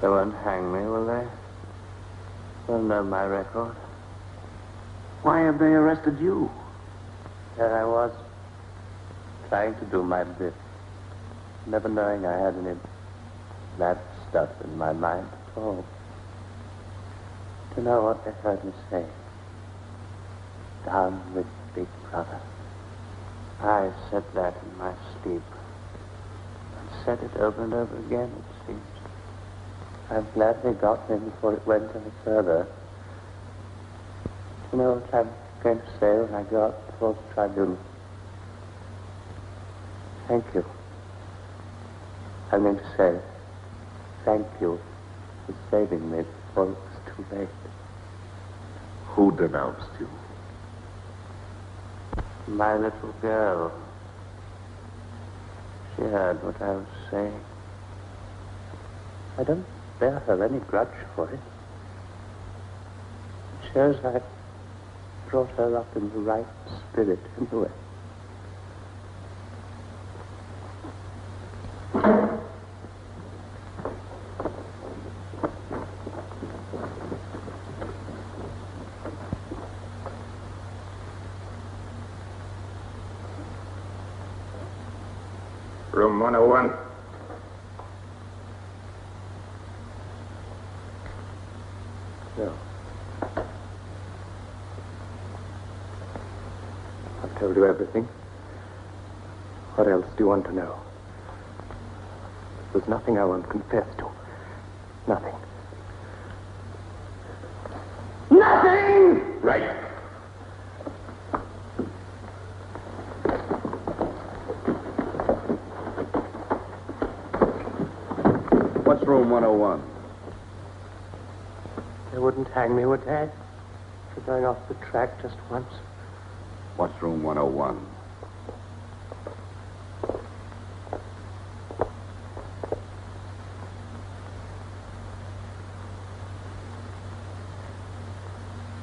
They won't hang me, will they? They'll know my record. Why have they arrested you? There I was, trying to do my bit, never knowing I had any bad stuff in my mind at all. To know what they heard me say. Down with Big Brother. I said that in my sleep. And said it over and over again, it seems. I'm glad they got me before it went any further. You know what I'm going to say when I go up before the tribunal? Thank you I mean to say thank you for saving me before it was too late. Who denounced you? My little girl. She heard what I was saying. I don't bear her any grudge for it. It shows I brought her up in the right spirit anyway. Room 101. No. I've told you everything. What else do you want to know? There's nothing I won't confess to. Nothing. Nothing! Right. What's room 101? They wouldn't hang me, would they? For going off the track just once. What's room 101?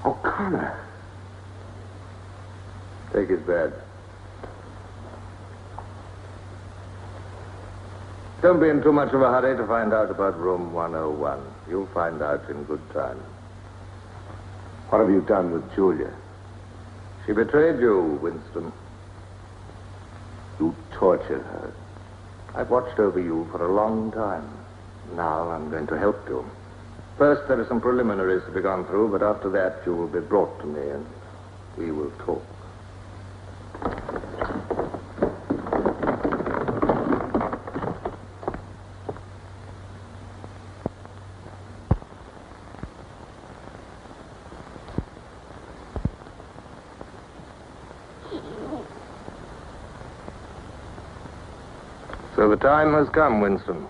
O'Connor. Take his bed. Don't be in too much of a hurry to find out about room 101. You'll find out in good time. What have you done with Julia? She betrayed you, Winston. You tortured her. I've watched over you for a long time. Now I'm going to help you. First, there are some preliminaries to be gone through, but after that, you will be brought to me and we will talk. So the time has come, Winston.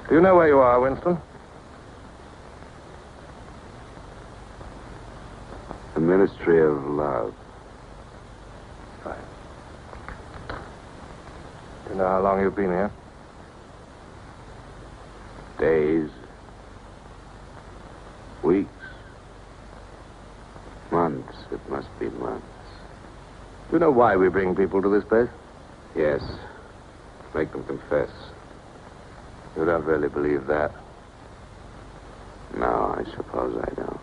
Do you know where you are, Winston? The Ministry of Love. Fine. Do you know how long you've been here? Days. Weeks. Months. It must be months. Do you know why we bring people to this place? Yes. Make them confess. You don't really believe that? No, I suppose I don't.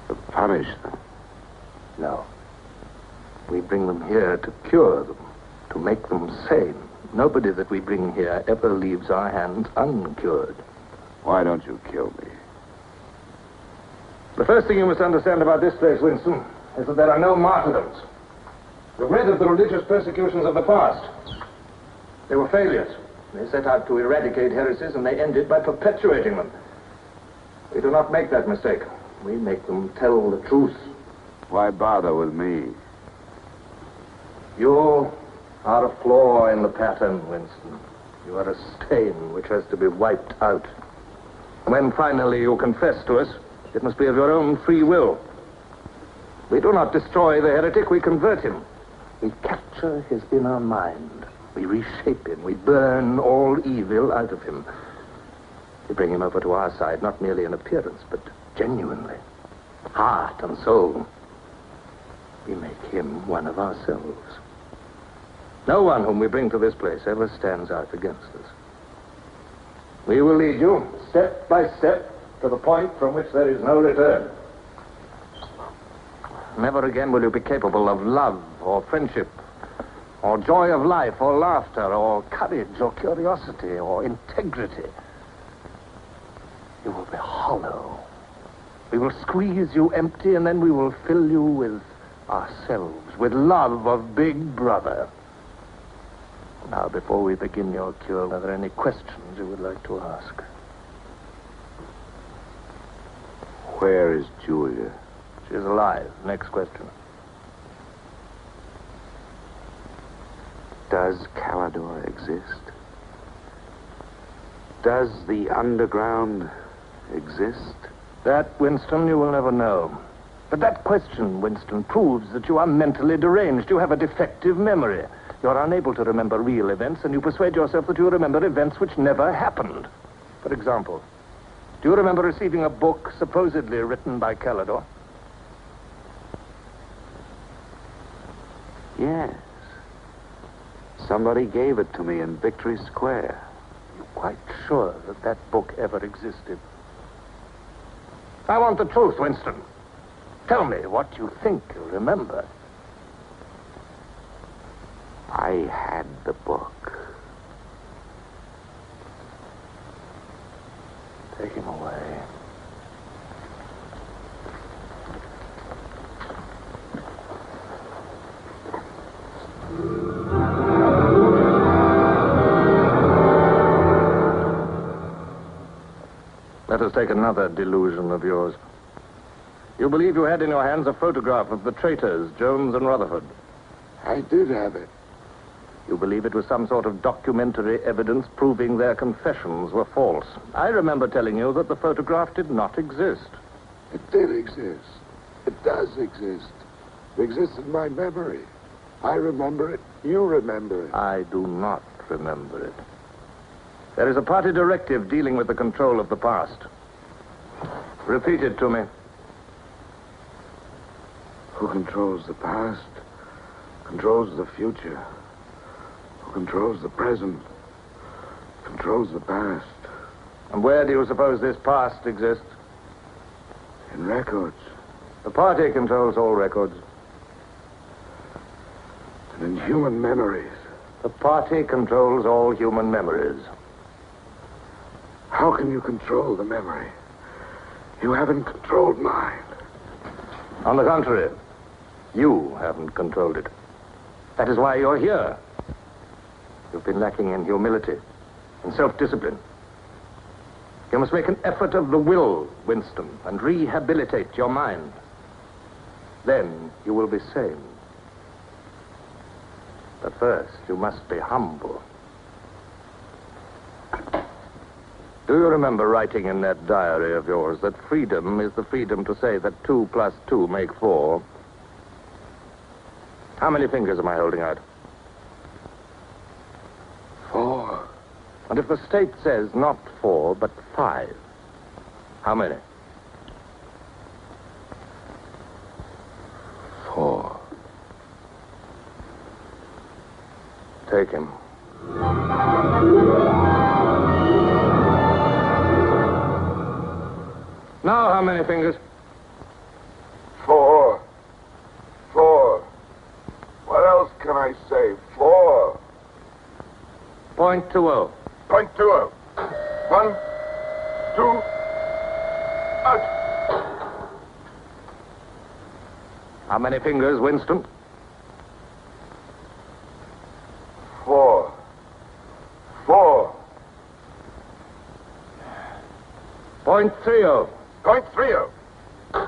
To punish them. No. We bring them here to cure them, to make them sane. Nobody that we bring here ever leaves our hands uncured. Why don't you kill me? The first thing you must understand about this place, Winston, is that there are no martyrdoms. You've read of the religious persecutions of the past. They were failures. They set out to eradicate heresies, and they ended by perpetuating them. We do not make that mistake. We make them tell the truth. Why bother with me? You are a flaw in the pattern, Winston. You are a stain which has to be wiped out. When finally you confess to us, it must be of your own free will. We do not destroy the heretic, we convert him. We capture his inner mind. We reshape him. We burn all evil out of him. We bring him over to our side, not merely in appearance, but genuinely. Heart and soul. We make him one of ourselves. No one whom we bring to this place ever stands out against us. We will lead you, step by step, to the point from which there is no return. Never again will you be capable of love or friendship, or joy of life, or laughter, or courage, or curiosity, or integrity. You will be hollow, We will squeeze you empty, and then we will fill you with ourselves, with love of Big Brother. Now, before we begin your cure, are there any questions you would like to ask? Where is Julia? She's alive. Next question. Does Calidor exist? Does the underground exist? That, Winston, you will never know. But that question, Winston, proves that you are mentally deranged. You have a defective memory. You are unable to remember real events, and you persuade yourself that you remember events which never happened. For example, do you remember receiving a book supposedly written by Calidor? Yes. Somebody gave it to me in Victory Square. You're quite sure that that book ever existed? I want the truth, Winston. Tell me what you think you remember. I had the book. Take him away. Let us take another delusion of yours. You believe you had in your hands a photograph of the traitors, Jones and Rutherford. I did have it. You believe it was some sort of documentary evidence proving their confessions were false. I remember telling you that the photograph did not exist. It did exist. It does exist. It exists in my memory. I remember it. You remember it. I do not remember it. There is a party directive dealing with the control of the past. Repeat it to me. Who controls the past controls the future. Who controls the present controls the past. And where do you suppose this past exists? In records. The party controls all records. And in human memories. The party controls all human memories. How can you control the memory? You haven't controlled mine. On the contrary, you haven't controlled it. That is why you're here. You've been lacking in humility and self-discipline. You must make an effort of the will, Winston, and rehabilitate your mind. Then you will be sane. But first, you must be humble. Do you remember writing in that diary of yours that freedom is the freedom to say that 2 plus 2 make 4? How many fingers am I holding out? 4. And if the state says not 4, but 5, how many? 4. Take him. Now, how many fingers? 4. 4. What else can I say? 4. .20. .20. 1, 2, out. How many fingers, Winston? 4. 4. .30. .30. 1,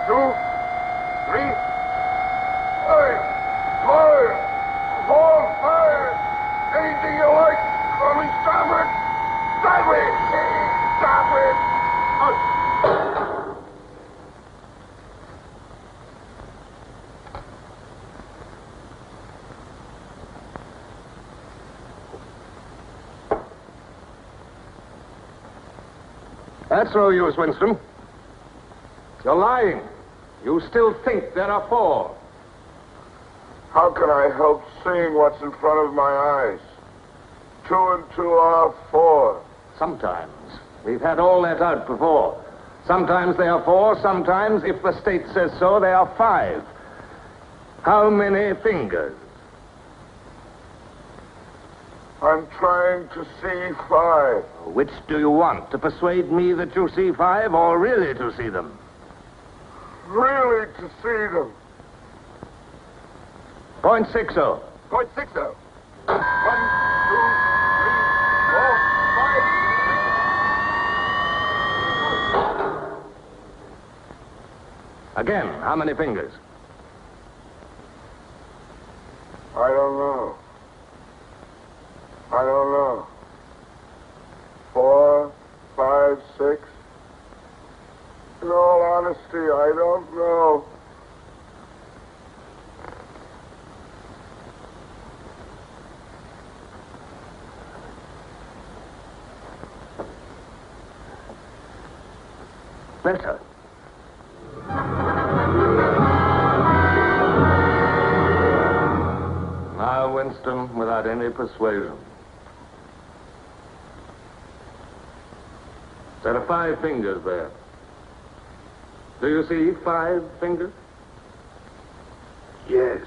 2, 3. 4, 5. Anything you like. Call me starboard. Starboard. Starboard. Out. That's no use, Winston. You're lying. You still think there are 4. How can I help seeing what's in front of my eyes? 2 and 2 are 4. Sometimes. We've had all that out before. Sometimes they are 4, sometimes, if the state says so, they are 5. How many fingers? I'm trying to see 5. Which do you want? To persuade me that you see 5 or really to see them? Really to see them. Point 60. Point 60. 1, 2, 3, 4, 5. Again, how many fingers? I don't know. 4, 5, 6. In all honesty, I don't know. Better. Now, Winston, without any persuasion. There are 5 fingers there. Do you see 5 fingers? Yes.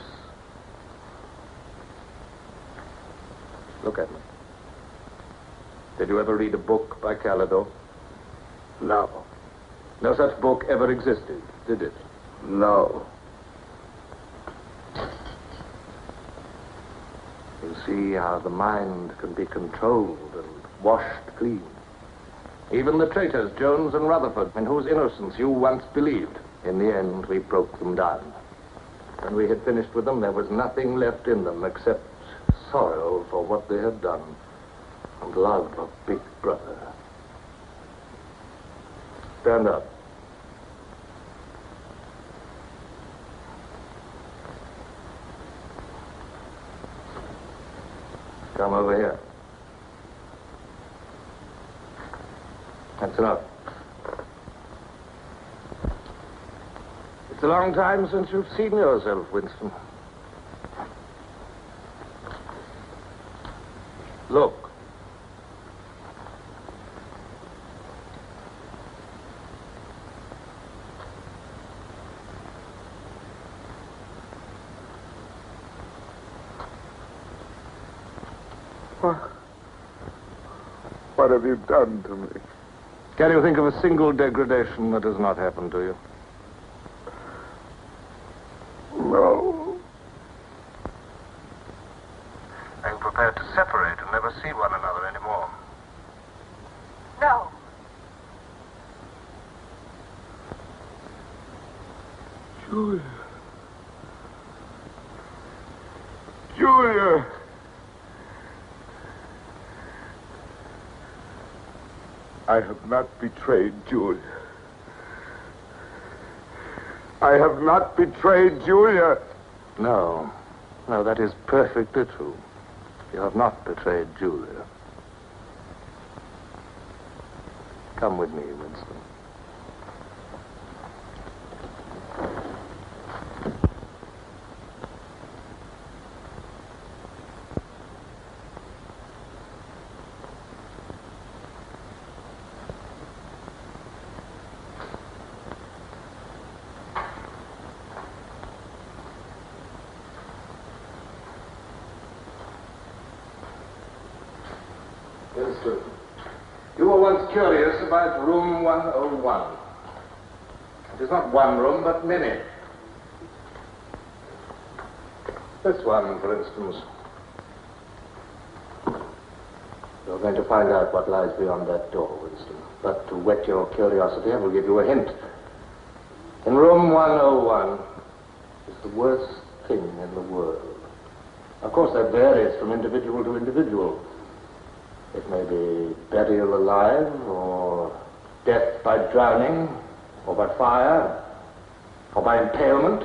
Look at me. Did you ever read a book by Calidore? No. No such book ever existed, did it? No. You see how the mind can be controlled and washed clean. Even the traitors, Jones and Rutherford, in whose innocence you once believed, in the end we broke them down. When we had finished with them, there was nothing left in them except sorrow for what they had done and love of Big Brother. Stand up. Come over here. That's enough. It's a long time since you've seen yourself, Winston. Look. What have you done to me? Can you think of a single degradation that has not happened to you? No. Are you prepared to separate and never see one another anymore? No. Julia. Julia. I have not betrayed Julia. I have not betrayed Julia. No. No, that is perfectly true. You have not betrayed Julia. Come with me, Winston. Winston, you were once curious about room 101. It is not one room, but many. This one, for instance. You're going to find out what lies beyond that door, Winston. But to whet your curiosity, I will give you a hint. In room 101 is the worst thing in the world. Of course, that varies from individual to individual. It may be burial alive, or death by drowning, or by fire, or by impalement,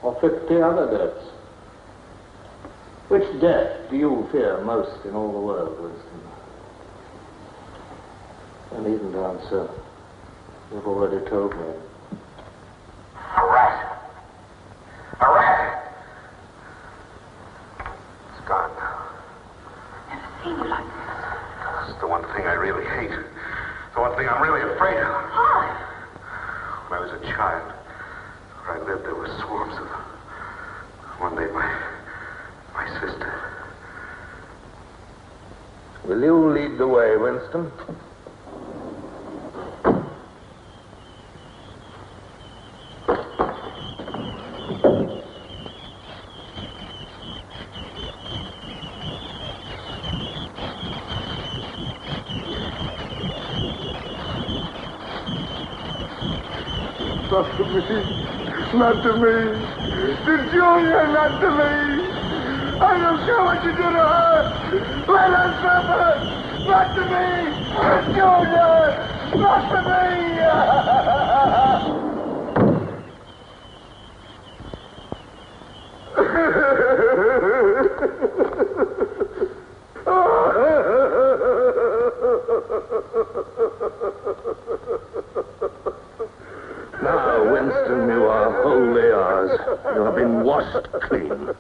or 50 other deaths. Which death do you fear most in all the world, Winston? You needn't answer. You've already told me. A rat. A rat. It's gone now. Seen you like this. It's the one thing I really hate. The one thing I'm really afraid of. Why? When I was a child, where I lived, there were swarms of them. One day, my sister, Will you lead the way, Winston? Not to me. Not to me. To Julia, not to me. I don't care what you do to her. Let her suffer. Not to me. To Julia. Not to me. Now, Winston, you are wholly ours. You have been washed clean.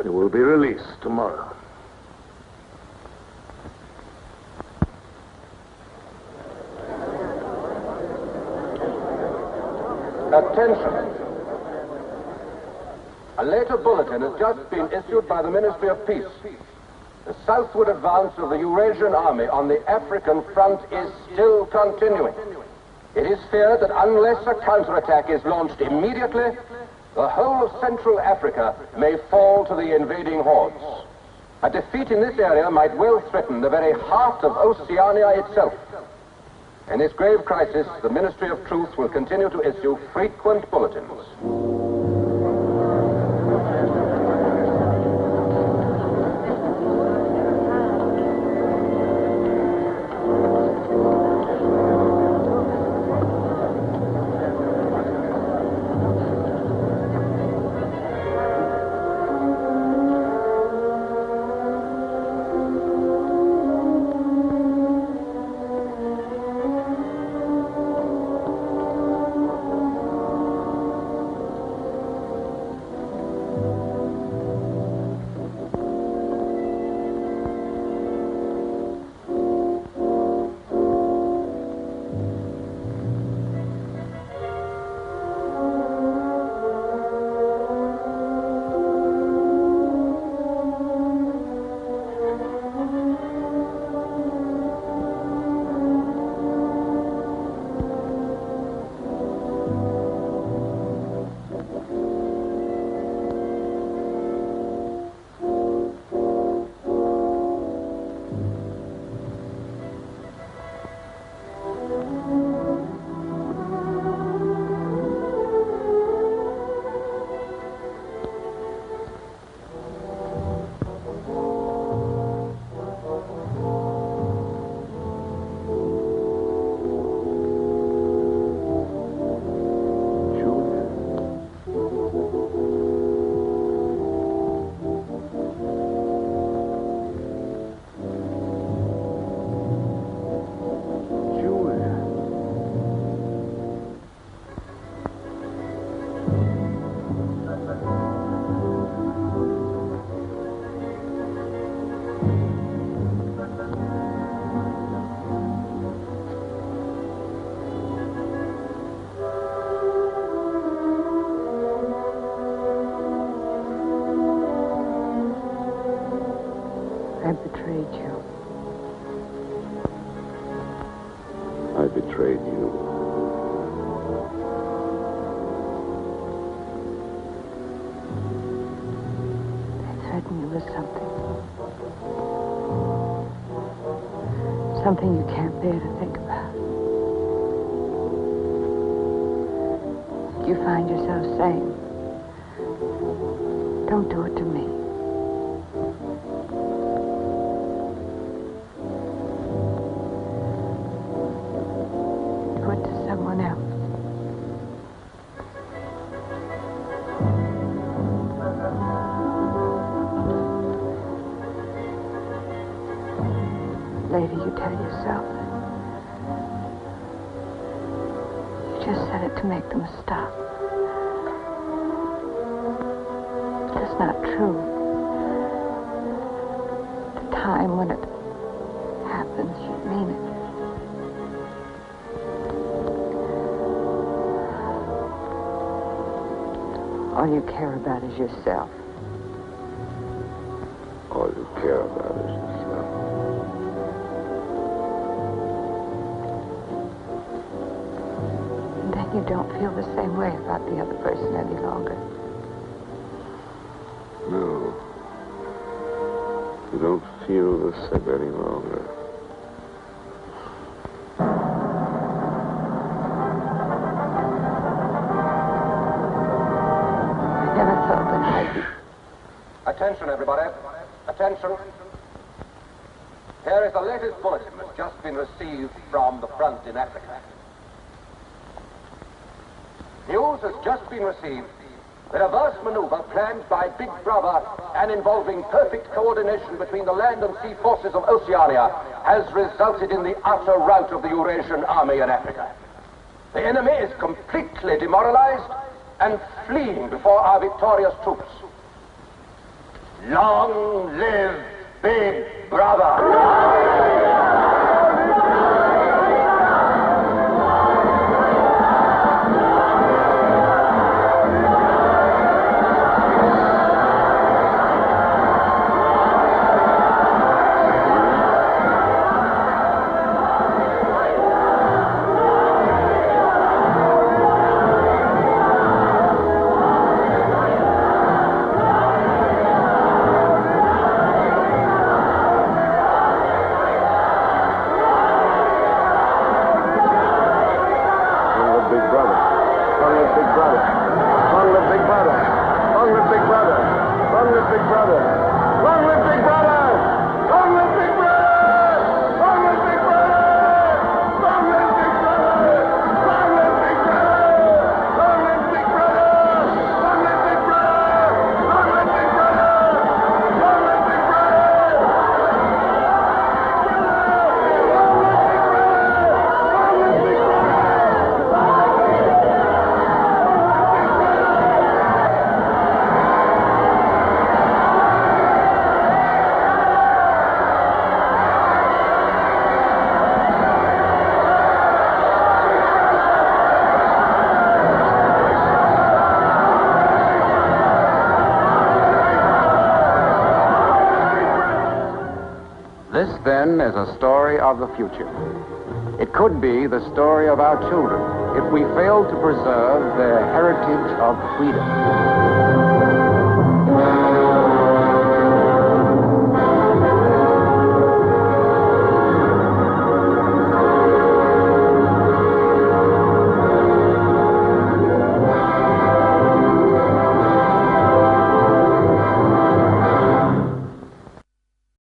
You will be released tomorrow. Attention. A later bulletin has just been issued by the Ministry of Peace. The southward advance of the Eurasian army on the African front is still continuing. It is feared that unless a counterattack is launched immediately, the whole of Central Africa may fall to the invading hordes. A defeat in this area might well threaten the very heart of Oceania itself. In this grave crisis, the Ministry of Truth will continue to issue frequent bulletins. I betrayed you. I betrayed you. I threatened you with something. Something you can't bear to think about. You find yourself saying, don't do it to me. Do it to someone else. Later, you tell yourself you just said it to make them stop. But that's not true. The time when it happens, you mean it. All you care about is yourself. All you care about us. And then you don't feel the same way about the other person any longer. No. You don't feel the same any longer. I never thought that I'd be... Attention, everybody. Attention. Here is the latest bulletin that's just been received from the front in Africa. News has just been received that a vast maneuver planned by Big Brother and involving perfect coordination between the land and sea forces of Oceania has resulted in the utter rout of the Eurasian army in Africa. The enemy is completely demoralized and fleeing before our victorious troops. Long live Big Brother! This, then, is a story of the future. It could be the story of our children if we fail to preserve their heritage of freedom.